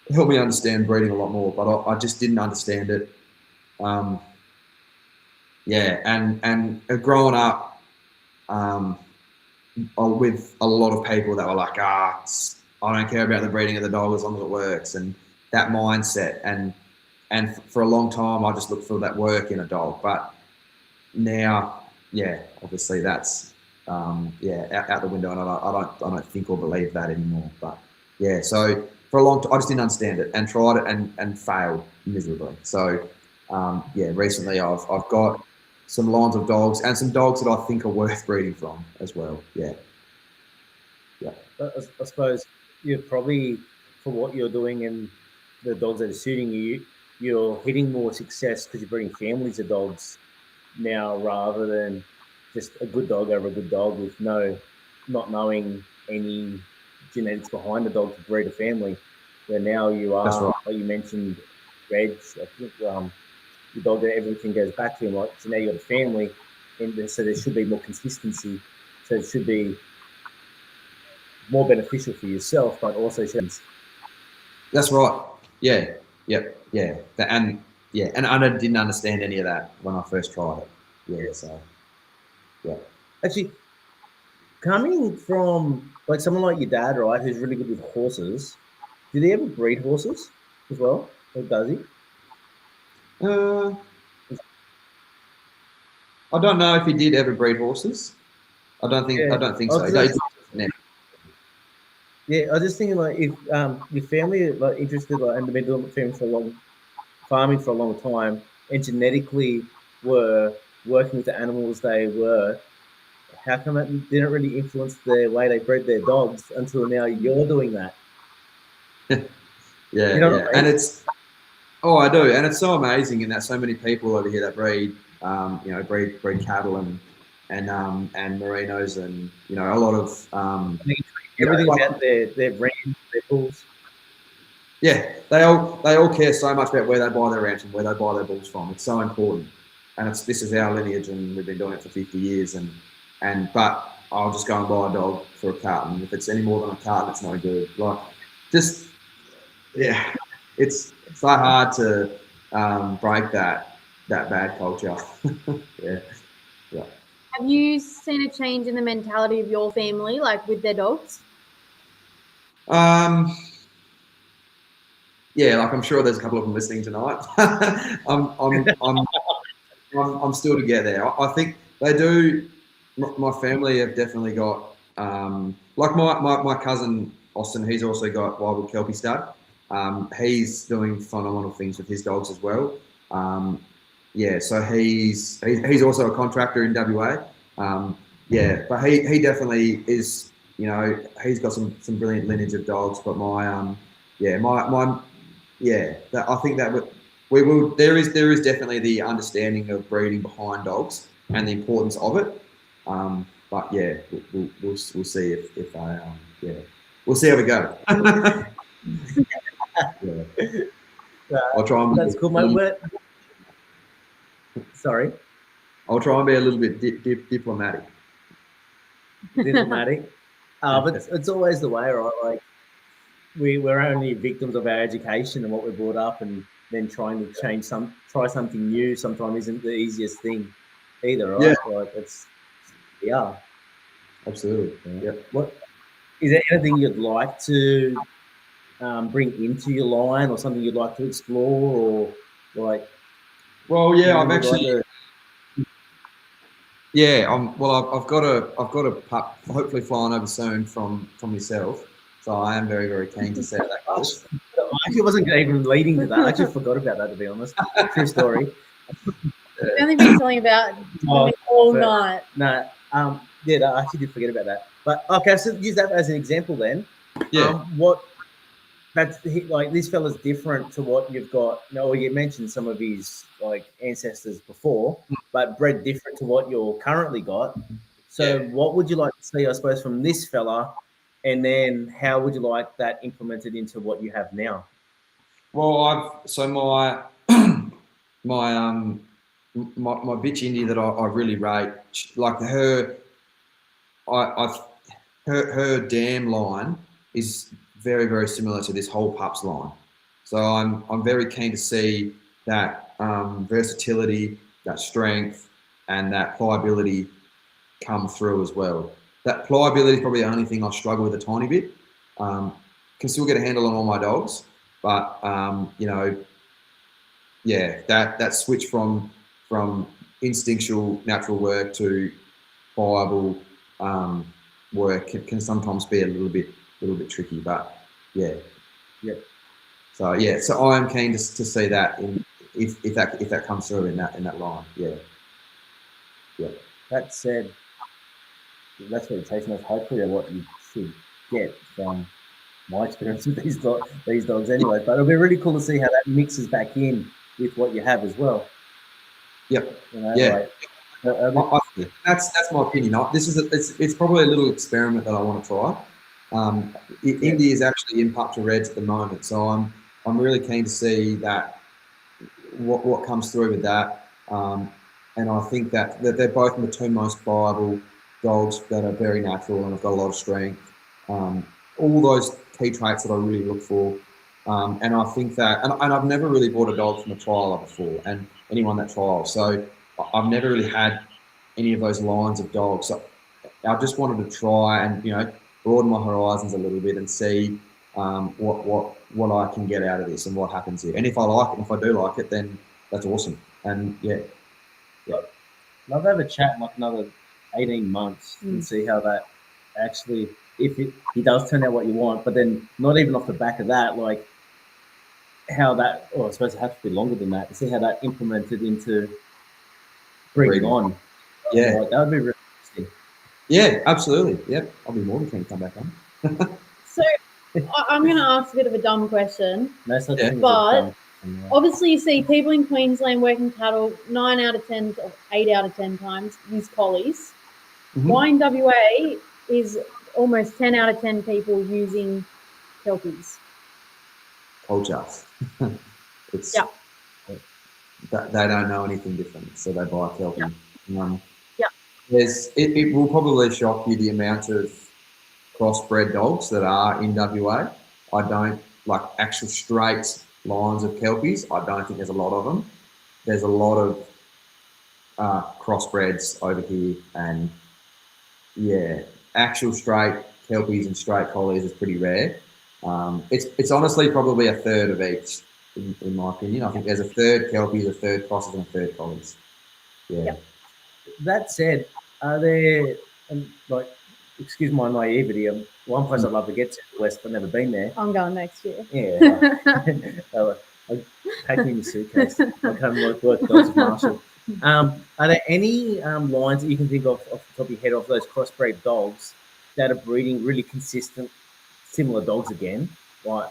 helped me understand breeding a lot more. But I just didn't understand it. Yeah, and growing up with a lot of people that were like, I don't care about the breeding of the dog as long as it works, and that mindset. And for a long time, I just looked for that work in a dog. But now, yeah, obviously that's out the window, and I don't think or believe that anymore. But yeah, so for a long time, I just didn't understand it and tried it and failed miserably. So recently I've got some lines of dogs and some dogs that I think are worth breeding from as well. Yeah. I suppose you're probably, for what you're doing and the dogs that are suiting you, you're hitting more success because you're breeding families of dogs now rather than just a good dog over a good dog with not knowing any genetics behind the dog to breed a family. Where now you are, That's right. like you mentioned, Reg, I think the dog that everything goes back to him. Like, so now you got a family, and so there should be more consistency. So it should be more beneficial for yourself, but also That's right. Yeah. Yep. Yeah. And I didn't understand any of that when I first tried it. Yeah. So yeah. actually coming from like someone like your dad, right, who's really good with horses. Did he ever breed horses as well, or does he? Uh, I don't know if he did ever breed horses. I don't think so. Yeah, I was just thinking, like, if your family like interested, like, and they've been doing farming for a long time, and genetically were working with the animals they were, how come it didn't really influence the way they bred their dogs until now you're doing that? Yeah, You know what I mean? and it's I do, and it's so amazing, and that so many people over here that breed cattle and merinos, and a lot of everything about their rams, their bulls. Yeah, they all care so much about where they buy their rams and where they buy their bulls from. It's so important, and this is our lineage, and we've been doing it for 50 years. But I'll just go and buy a dog for a carton. If it's any more than a carton, it's no good. Like, just it's so hard to break that bad culture. yeah. Have you seen a change in the mentality of your family, like with their dogs? Yeah, like I'm sure there's a couple of them listening tonight. I'm still to get there. I think they do. My family have definitely got like my cousin Austin. He's also got Wildwood Kelpie Stud. He's doing phenomenal things with his dogs as well. So he's also a contractor in WA. But he definitely is. He's got some brilliant lineage of dogs. But I think that we will. There is definitely the understanding of breeding behind dogs and the importance of it. But yeah, we'll see if I we'll see how we go. I'll try and that's cool, mate. Sorry. I'll try and be a little bit diplomatic. But it's always the way, right? Like we're only victims of our education and what we're brought up, and then trying to try something new sometimes isn't the easiest thing either, right? Yeah. Like Absolutely. Yeah. What is there anything you'd like to bring into your line, or something you'd like to explore, or like? Well, yeah, I've actually. Yeah, I've got a pup hopefully flying over soon from yourself, so I am very, very keen to see how that goes. I actually wasn't even leading to that. I actually forgot about that, to be honest. True story. You've only been telling about all night. No, I actually did forget about that. But okay, so use that as an example then. Yeah. What like this fella's different to what you've got. No, you mentioned some of his like ancestors before, but bred different to what you're currently got. So, Yeah. what would you like to see, I suppose, from this fella, and then how would you like that implemented into what you have now? Well, my my bitch Indy that I really rate, like I her dam line is very, very similar to this whole pups line. So I'm very keen to see that versatility, that strength, and that pliability come through as well. That pliability is probably the only thing I struggle with a tiny bit. Can still get a handle on all my dogs, but that switch from instinctual natural work to pliable work can sometimes be a little bit tricky. But yeah. So I am keen to see that if that comes through in that line. Yeah. That said, that's what it takes most. Hopefully, what you should get from my experience with these dogs anyway. But it'll be really cool to see how that mixes back in with what you have as well. Yep. Like, that's my opinion. It's probably a little experiment that I want to try. India is actually in pup to reds at the moment, so I'm really keen to see that what comes through with that. And I think that they're both the two most viable dogs that are very natural and have got a lot of strength. All those key traits that I really look for. And I think that, and I've never really bought a dog from a trialer before, and anyone that trials. So I've never really had any of those lines of dogs. So I just wanted to try and broaden my horizons a little bit and see what I can get out of this and what happens here. And if I like it, if I do like it, then that's awesome. And love to have a chat in like another 18 months and see how that actually, if he does turn out what you want, but then not even off the back of that, like how that, or I suppose it has to be longer than that, to see how that implemented into bringing on. Yeah. Like, that would be really interesting. Yeah, absolutely. Yep. I'll be more than keen to come back on. So I'm going to ask a bit of a dumb question. No such thing as a But dumb question, yeah. obviously you see people in Queensland working cattle 9 out of 10 or 8 out of 10 times use collies. Why in WA is almost 10 out of 10 people using Kelpies? Culture. It's they don't know anything different, so they buy a Kelpie. It will probably shock you the amount of crossbred dogs that are in WA. I don't like actual straight lines of Kelpies. I don't think there's a lot of them. There's a lot of crossbreds over here, and actual straight Kelpies and straight collies is pretty rare. It's honestly probably a third of each, in my opinion. I think there's a third Kelpies, a third crosses, and a third collies. Yeah. That said, are there, like, excuse my naivety, one place I'd love to get to the West, but never been there. I'm going next year. Yeah. I'll pack me in your suitcase. I'll come work dogs with Marshall. Are there any lines that you can think of off the top of your head of those crossbred dogs that are breeding really consistent, similar dogs again? Like,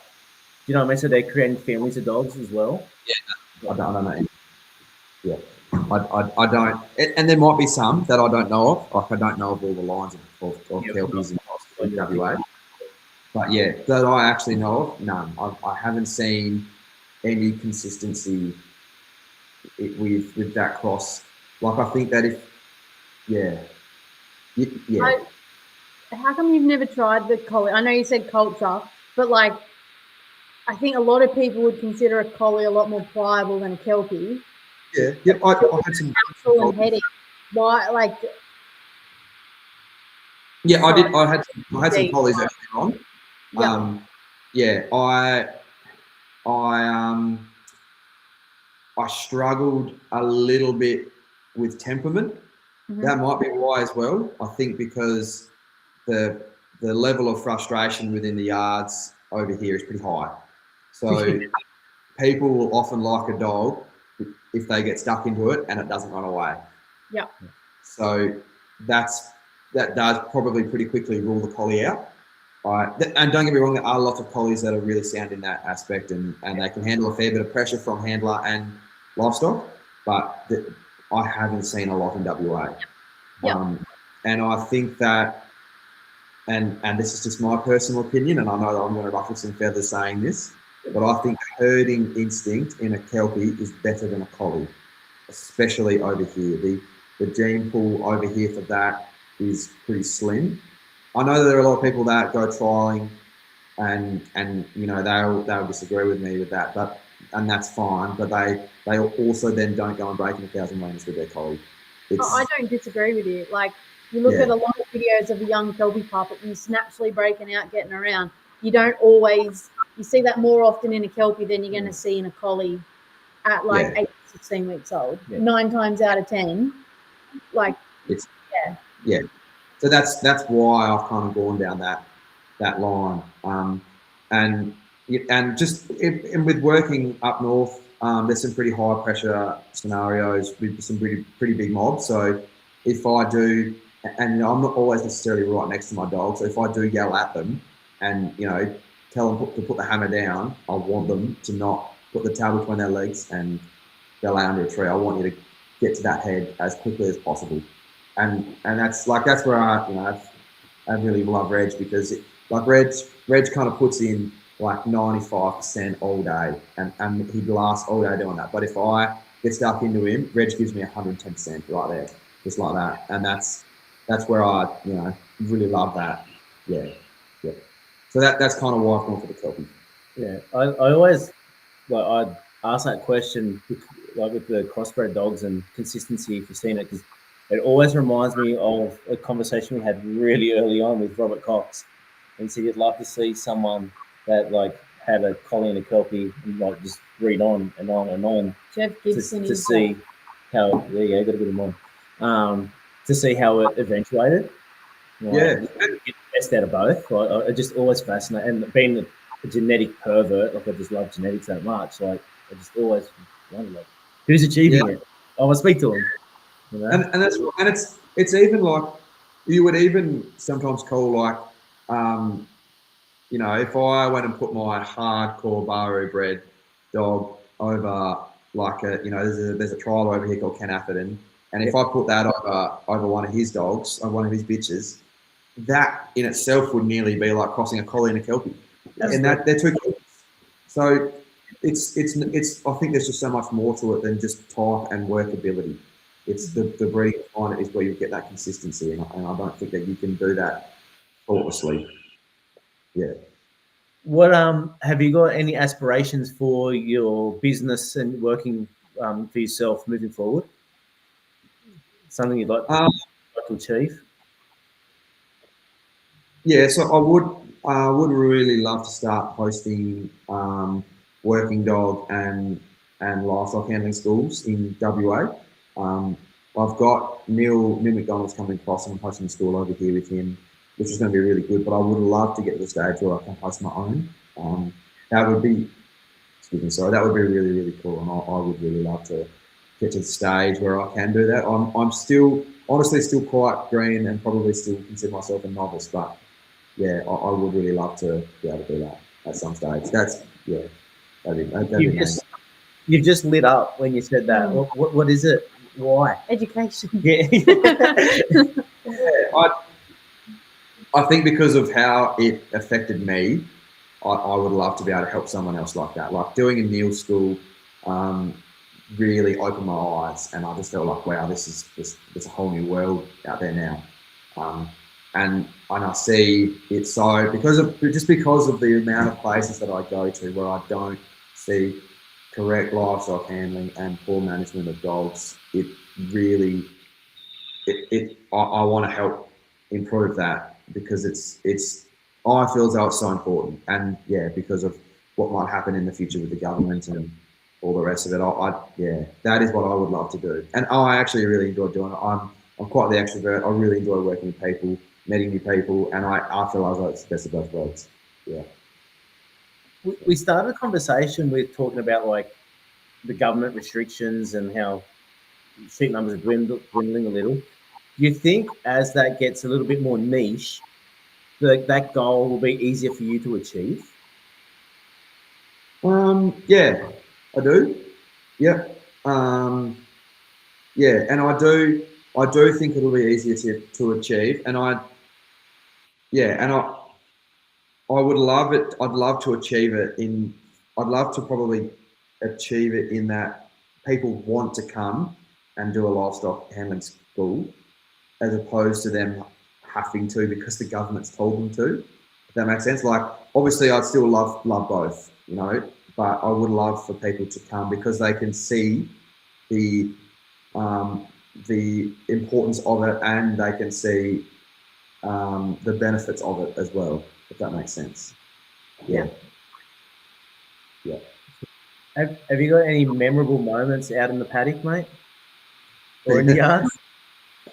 do you know what I mean? So they're creating families of dogs as well? Yeah, I don't know. Yeah. I don't, and there might be some that I don't know of. Like I don't know of all the lines of Kelpies in WA. But that I actually know of, none. I haven't seen any consistency with that cross. Like I think that how come you've never tried the collie? I know you said culture, but like I think a lot of people would consider a collie a lot more pliable than a Kelpie. Yeah. I had some natural and heading. Why, like? Yeah, I did. I had some collies earlier on. I struggled a little bit with temperament. That might be why as well. I think because the level of frustration within the yards over here is pretty high. So people will often like a dog if they get stuck into it and it doesn't run away. Yeah. So that does probably pretty quickly rule the collie out. and don't get me wrong, there are lots of collies that are really sound in that aspect, and they can handle a fair bit of pressure from handler and livestock, but I haven't seen a lot in WA. Yep. And I think that, and this is just my personal opinion, and I know that I'm going to ruffle some feathers saying this, but I think herding instinct in a Kelpie is better than a collie, especially over here. The gene pool over here for that is pretty slim. I know that there are a lot of people that go trialing, and you know they'll disagree with me with that, and that's fine. But they also then don't go and break in 1,000 lanes with their collie. I don't disagree with you. Like, you look at a lot of videos of a young Kelpie pup and he's naturally breaking out, getting around. You don't always, you see that more often in a Kelpie than you're going to see in a collie at like 8 to 16 weeks old. 9 times out of 10, like, it's So that's why I've kind of gone down that line. And just with working up north, there's some pretty high pressure scenarios with some pretty big mobs. So if I do, and I'm not always necessarily right next to my dog, so if I do yell at them and tell them to put the hammer down, I want them to not put the tail between their legs and go lay under a tree. I want you to get to that head as quickly as possible. And that's where I really love Reg, because Reg kind of puts in like 95% all day, and he'd last all day doing that. But if I get stuck into him, Reg gives me 110% right there, just like that. And that's where I really love that. Yeah. So that's kind of why I've gone for the Kelpie. Yeah, I always I ask that question like with the crossbred dogs and consistency, if you've seen it, because it always reminds me of a conversation we had really early on with Robert Cox. And he said he'd love to see someone that like had a collie and a Kelpie and like just read on and on and on. Jeff Gibson to see how got a bit of mine. To see how it eventuated. Get the best out of both. I just always fascinated, and being a genetic pervert, like I just love genetics that much. Like I just always wonder, like, who's achieving it? I want to speak to him. And that's, and it's even like you would even sometimes call like if I went and put my hardcore Bowey bred dog over like there's a trial over here called Ken Atherton, and if I put that over one of his dogs, or one of his bitches, that in itself would nearly be like crossing a collie and a Kelpie, and that they're two Kelpies. So it's I think there's just so much more to it than just type and workability. It's the breeding behind it is where you get that consistency, and I don't think that you can do that thoughtlessly. Yeah. What have you got any aspirations for your business and working for yourself moving forward? Something you'd like to achieve? Yeah, so I would really love to start hosting working dog and livestock handling schools in WA. I've got Neil McDonald's coming across, and I'm hosting a school over here with him, which is going to be really good. But I would love to get to the stage where I can host my own. That would be, that would be really, really cool, and I would really love to get to the stage where I can do that. I'm still, honestly, still quite green and probably still consider myself a novice, but yeah, I would really love to be able to do that at some stage. That'd be nice. You've just lit up when you said that. What is it? Why? Education. Yeah. I think because of how it affected me, I would love to be able to help someone else like that. Like doing a Neil school really opened my eyes, and I just felt like, wow, there's a whole new world out there now. And I see it so because of the amount of places that I go to where I don't see correct livestock handling and poor management of dogs, it really I want to help improve that, because I feel as though it's so important, and because of what might happen in the future with the government and all the rest of it, that is what I would love to do, and I actually really enjoy doing it. I'm quite the extrovert. I really enjoy working with people, meeting new people, and I feel as though it's the best of both worlds. Yeah. We started a conversation with talking about like the government restrictions and how sheep numbers are dwindling a little. Do you think as that gets a little bit more niche, that goal will be easier for you to achieve? Yeah, I do. Yeah. Yeah, and I do think it'll be easier to achieve, and I would love it. I'd love to achieve it in. I'd love to probably achieve it in that people want to come and do a livestock handling school, as opposed to them having to because the government's told them to. If that makes sense. Like, obviously, I'd still love both, but I would love for people to come because they can see the um, the importance of it, and they can see the benefits of it as well. If that makes sense. Yeah. Yeah. Have you got any memorable moments out in the paddock, mate, or in the yards?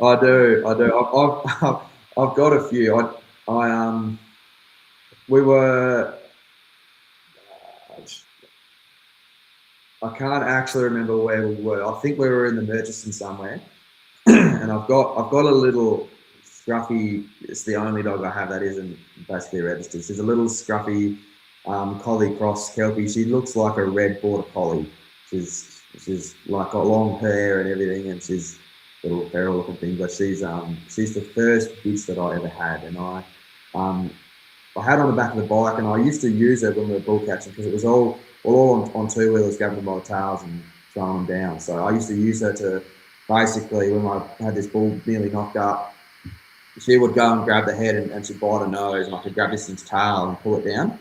I do. I've got a few. We were. I can't actually remember where we were. I think we were in the Murchison somewhere, and I've got a little scruffy. It's the only dog I have that isn't basically registered. She's a little scruffy collie cross kelpie. She looks like a red border collie. She's like got long hair and everything, and she's a little feral looking thing. But she's the first bitch that I ever had, and I had her on the back of the bike, and I used to use her when we were bull catching because it was all on two wheelers, grabbing them by the tails and throwing them down. So I used to use her to basically, when I had this bull nearly knocked up, she would go and grab the head and she'd bite her nose, and I could grab this thing's tail and pull it down,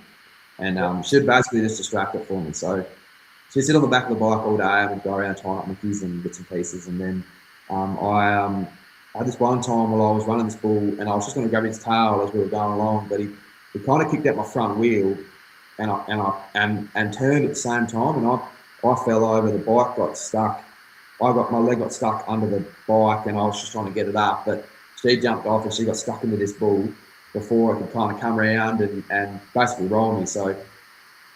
and she'd basically just distract it for me. So she'd sit on the back of the bike all day, and we'd go around tying up Mickeys and bits and pieces, and then I had this one time while I was running this bull, and I was just going to grab his tail as we were going along, but he kind of kicked out my front wheel, and turned at the same time, and I fell over. The bike got stuck. My leg got stuck under the bike, and I was just trying to get it up, but she jumped off and she got stuck into this bull before I could kind of come around and basically roll me. So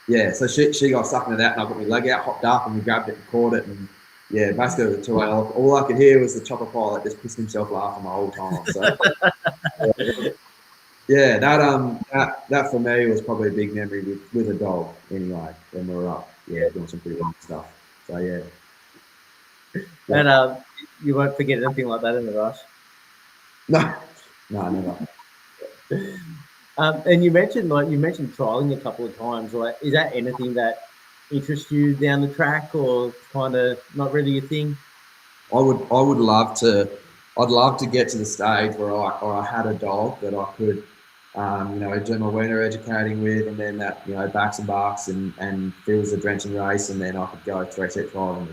yeah, so she got stuck into that, and I got my leg out, hopped up, and we grabbed it and caught it, and yeah, basically it was a 2-hour. All I could hear was the chopper pilot just pissing himself laughing the whole time. So yeah, that for me was probably a big memory with a dog. Anyway, when we were up, doing some pretty long stuff. So yeah. And you won't forget anything like that in the rush. No, never. And you mentioned trialing a couple of times. Like, is that anything that interests you down the track, or kind of not really your thing? I would love to. I'd love to get to the stage where I had a dog that I could, do my weaner educating with, and then that, backs and barks and fills a drenching race, and then I could go 3-set driving.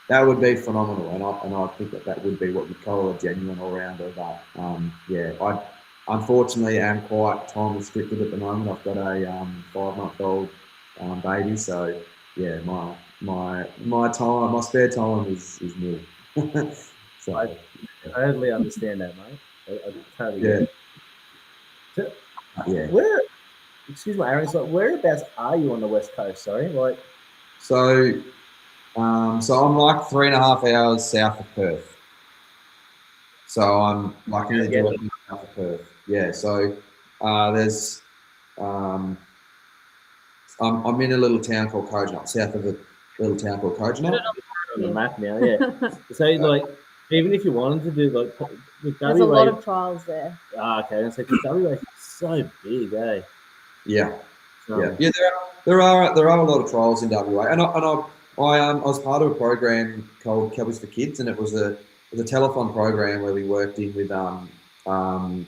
That would be phenomenal, and I think that would be what we call a genuine all-rounder. But I unfortunately am quite time restricted at the moment. I've got a 5-month-old baby, so yeah, my time, my spare time is nil. So I totally understand that, mate. I totally get it. So, yeah. Excuse my Aaron, so whereabouts are you on the West Coast? Sorry, So I'm like 3.5 hours south of Perth. So I'm like directly south of Perth. Yeah. So there's I'm in a little town called Coconut, south of a little town called Coconut. On the map now, yeah. So like, even if you wanted to do like, there's a lot of trials there. Okay. And so WA is so big, eh? Yeah. Yeah. There are a lot of trials in WA, and I was part of a program called Kelpies for Kids, and it was a telethon program where we worked in with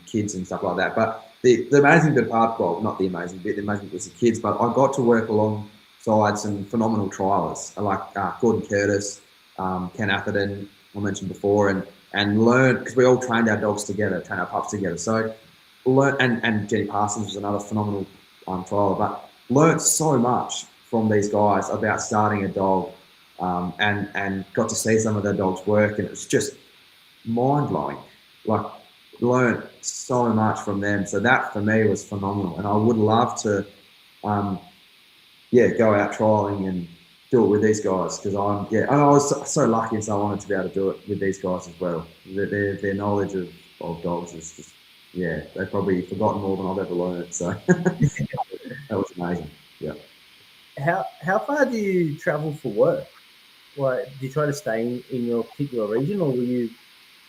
kids and stuff like that. But the amazing bit part, well, not the amazing bit, the amazing bit was the kids, but I got to work alongside some phenomenal trialers like Gordon Curtis, Ken Atherton, I mentioned before, and learn, because we all trained our dogs together, trained our pups together. So learn, and Jenny Parsons was another phenomenal trialer, but learned so much from these guys about starting a dog, and got to see some of their dogs work, and it was just mind-blowing. Like, learned so much from them. So that for me was phenomenal, and I would love to go out trialing and do it with these guys, because and I was so lucky, and so I wanted to be able to do it with these guys as well. Their knowledge of dogs is just yeah, they've probably forgotten more than I've ever learned. So that was amazing. Yeah. How far do you travel for work? Like, do you try to stay in your particular region, or will you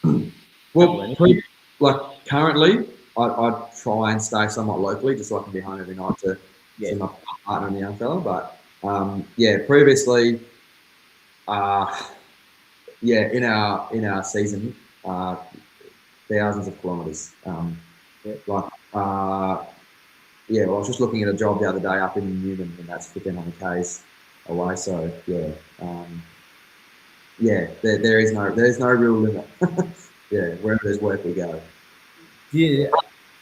travel Well, anywhere? like currently, I try and stay somewhat locally, just so I can be home every night to Yeah. see my partner and the young fella. But yeah, previously, yeah, in our season, thousands of kilometres. Yeah. Like, yeah, well, I was just looking at a job the other day up in Newman, and that's 1,500 k's away. So yeah, yeah, there's no real limit. Yeah, wherever there's work, we go. Do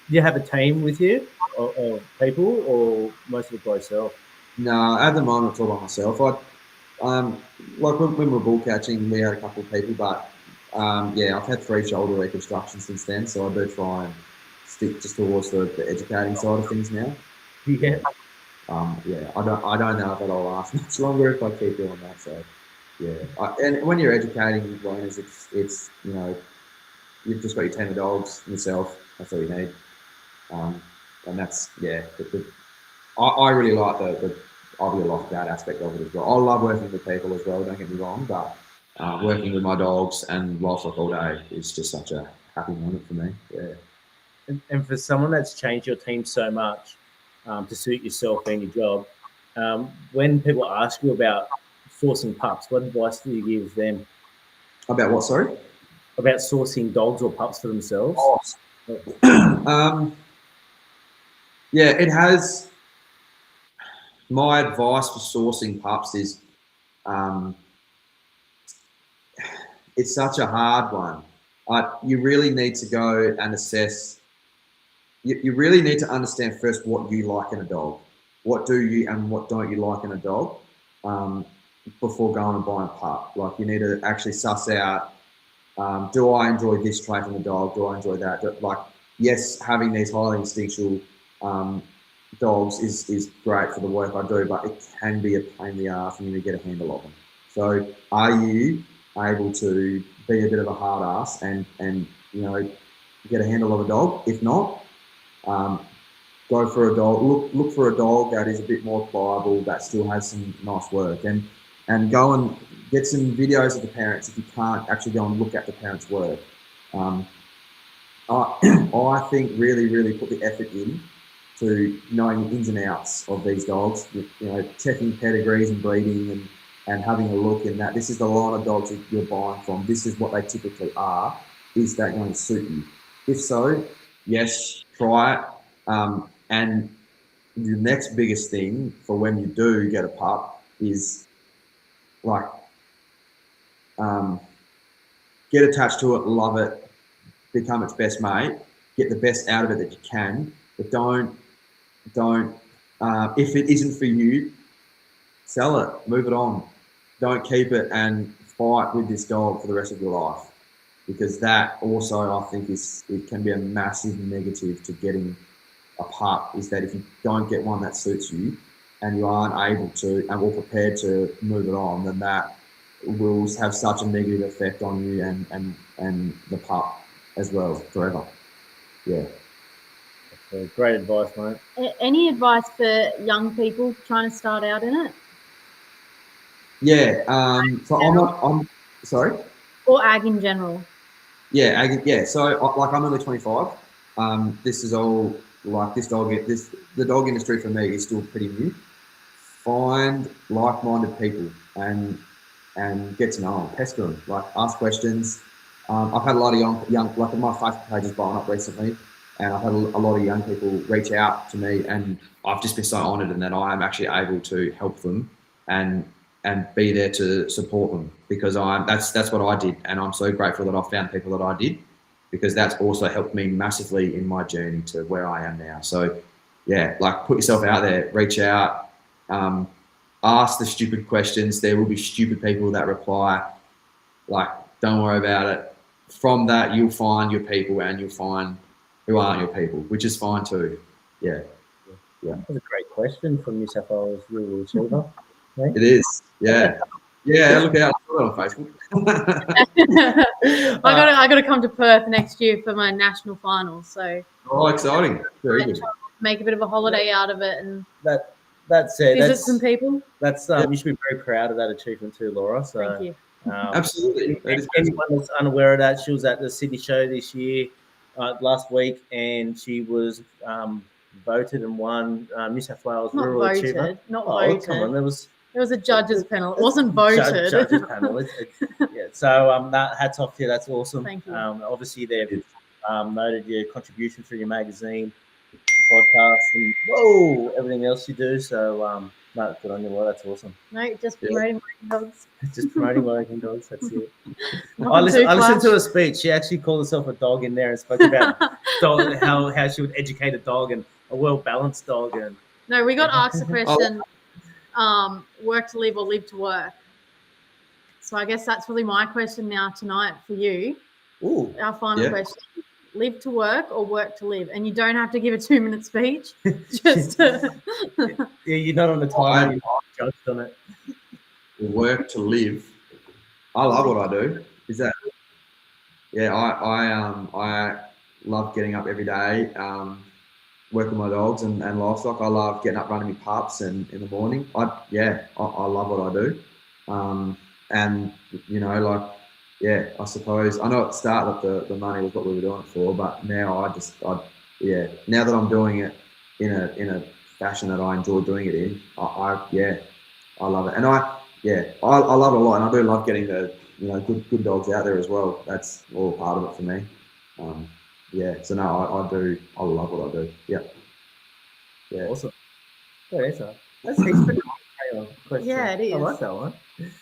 you have a team with you, or people, or most of it by yourself? No, at the moment, it's all by myself. Like when we were bull catching, we had a couple of people, but yeah, I've had 3 shoulder reconstructions since then, so I do try and stick just towards the educating side of things now. Yeah. Yeah, I don't know if that'll last much longer if I keep doing that. So yeah, and when you're educating learners, it's you've just got your team of dogs yourself. That's all you need, and that's yeah. I really like the I'll be like that aspect of it as well. I love working with people as well. Don't get me wrong, but working with my dogs and livestock all day is just such a happy moment for me. Yeah. And for someone that's changed your team so much to suit yourself and your job, when people ask you about sourcing pups, what advice do you give them About what? Sorry. about sourcing dogs or pups for themselves? Oh. Yeah, it has. My advice for sourcing pups is, it's such a hard one. You really need to go and assess. You really need to understand first what you like in a dog. What do you and what don't you like in a dog, before going and buying a pup. Like you need to actually suss out, do I enjoy this trait in the dog? Do I enjoy that? Like, yes, having these highly instinctual dogs is great for the work I do, but it can be a pain in the ass and you need to get a handle of them. So are you able to be a bit of a hard ass and get a handle of a dog? If not, go for a dog. Look for a dog that is a bit more pliable, that still has some nice work, and go and get some videos of the parents if you can't actually go and look at the parents' work. I think really put the effort in to knowing the ins and outs of these dogs. Checking pedigrees and breeding and having a look in that. This is the line of dogs that you're buying from. This is what they typically are. Is that going to suit you? If so, yes, try it. And the next biggest thing for when you do get a pup is like get attached to it, love it, become its best mate, get the best out of it that you can, but don't if it isn't for you, sell it, move it on. Don't keep it and fight with this dog for the rest of your life, because that also I think it can be a massive negative to getting a pup, is that if you don't get one that suits you and you aren't able to or prepared to move it on, then that will have such a negative effect on you and the pup as well forever. Yeah. Great advice, mate. Any advice for young people trying to start out in it? Yeah. So I'm sorry. Or ag in general. Yeah. So I'm only 25. This is all like the dog industry for me is still pretty new. Find like-minded people and get to know them, pester them, like ask questions. I've had a lot of young like my Facebook page has blown up recently, and I've had a lot of young people reach out to me, and I've just been so honoured in that I am actually able to help them and be there to support them, because that's what I did, and I'm so grateful that I found people that I did, because that's also helped me massively in my journey to where I am now. So yeah, like put yourself out there, reach out, ask the stupid questions. There will be stupid people that reply. Like, don't worry about it. From that, you'll find your people, and you'll find who aren't your people, which is fine too. Yeah. That's a great question from New South Wales Rural Receiver. It is. Yeah. Yeah. Look out. on Facebook. I got to come to Perth next year for my national finals. So Oh, exciting! Very good. make a bit of a holiday out of it and That's it. visit some people. That's Yeah. you should be very proud of that achievement too, Laura. So Thank you. Absolutely. That is anyone that's unaware of that, she was at the Sydney show this year, last week, and she was voted and won New South Wales Not Rural voted. Achiever. Not Oh, voted. come on, there was a judge's panel. It wasn't voted. Judges panel. Yeah. So that hats off to you. That's awesome. Thank you. Obviously they've noted your contribution through your magazine, podcast, and everything else you do. So no, good on you, Laura. That's awesome. No, just promoting working dogs. Just promoting working dogs. That's it. Nothing I listened too to her speech. She actually called herself a dog in there and spoke about how she would educate a dog and a well-balanced dog. And No, we got asked the question, work to live or live to work. So I guess that's really my question now tonight for you. Ooh, our final question. Live to work or work to live? And you don't have to give a 2-minute speech. Just yeah, you're not on the time. You're judged on it. Work to live. I love what I do. Is that? Yeah, I love getting up every day, working my dogs and livestock. I love getting up running my pups and in the morning. I love what I do. And you know, like, yeah, I suppose I know at the start that the money was what we were doing it for, but now now that I'm doing it in a fashion that I enjoy doing it in, I love it. And I love it a lot, and I do love getting the good dogs out there as well. That's all part of it for me. So no, I love what I do. Yeah. Awesome. Good answer. That's heaps pretty question. Yeah, it is. I like that one.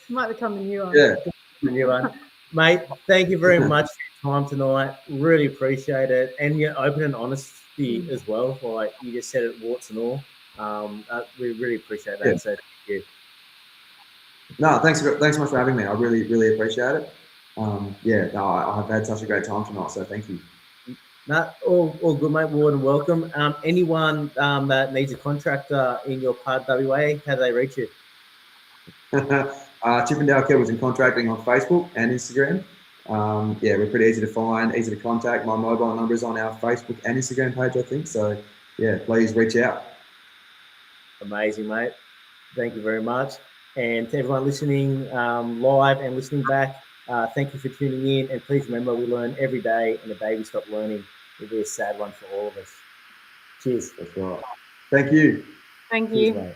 Might become a new one. Yeah. The new one. Mate, thank you very much for your time tonight. Really appreciate it. And your open and honesty as well. Like you just said it, warts and all. We really appreciate that. Yeah. So thank you. No, thanks so much for having me. I really, really appreciate it. I've had such a great time tonight, so thank you. No, all good, mate. More than welcome. Anyone that needs a contractor in your part of WA, how do they reach you? Chippendale Kibbles and Contracting on Facebook and Instagram. We're pretty easy to find, easy to contact. My mobile number is on our Facebook and Instagram page, I think. So, please reach out. Amazing, mate. Thank you very much. And to everyone listening live and listening back, thank you for tuning in. And please remember, we learn every day, and the day we stop learning will be a sad one for all of us. Cheers. That's right. Thank you. Thank you. Cheers, mate.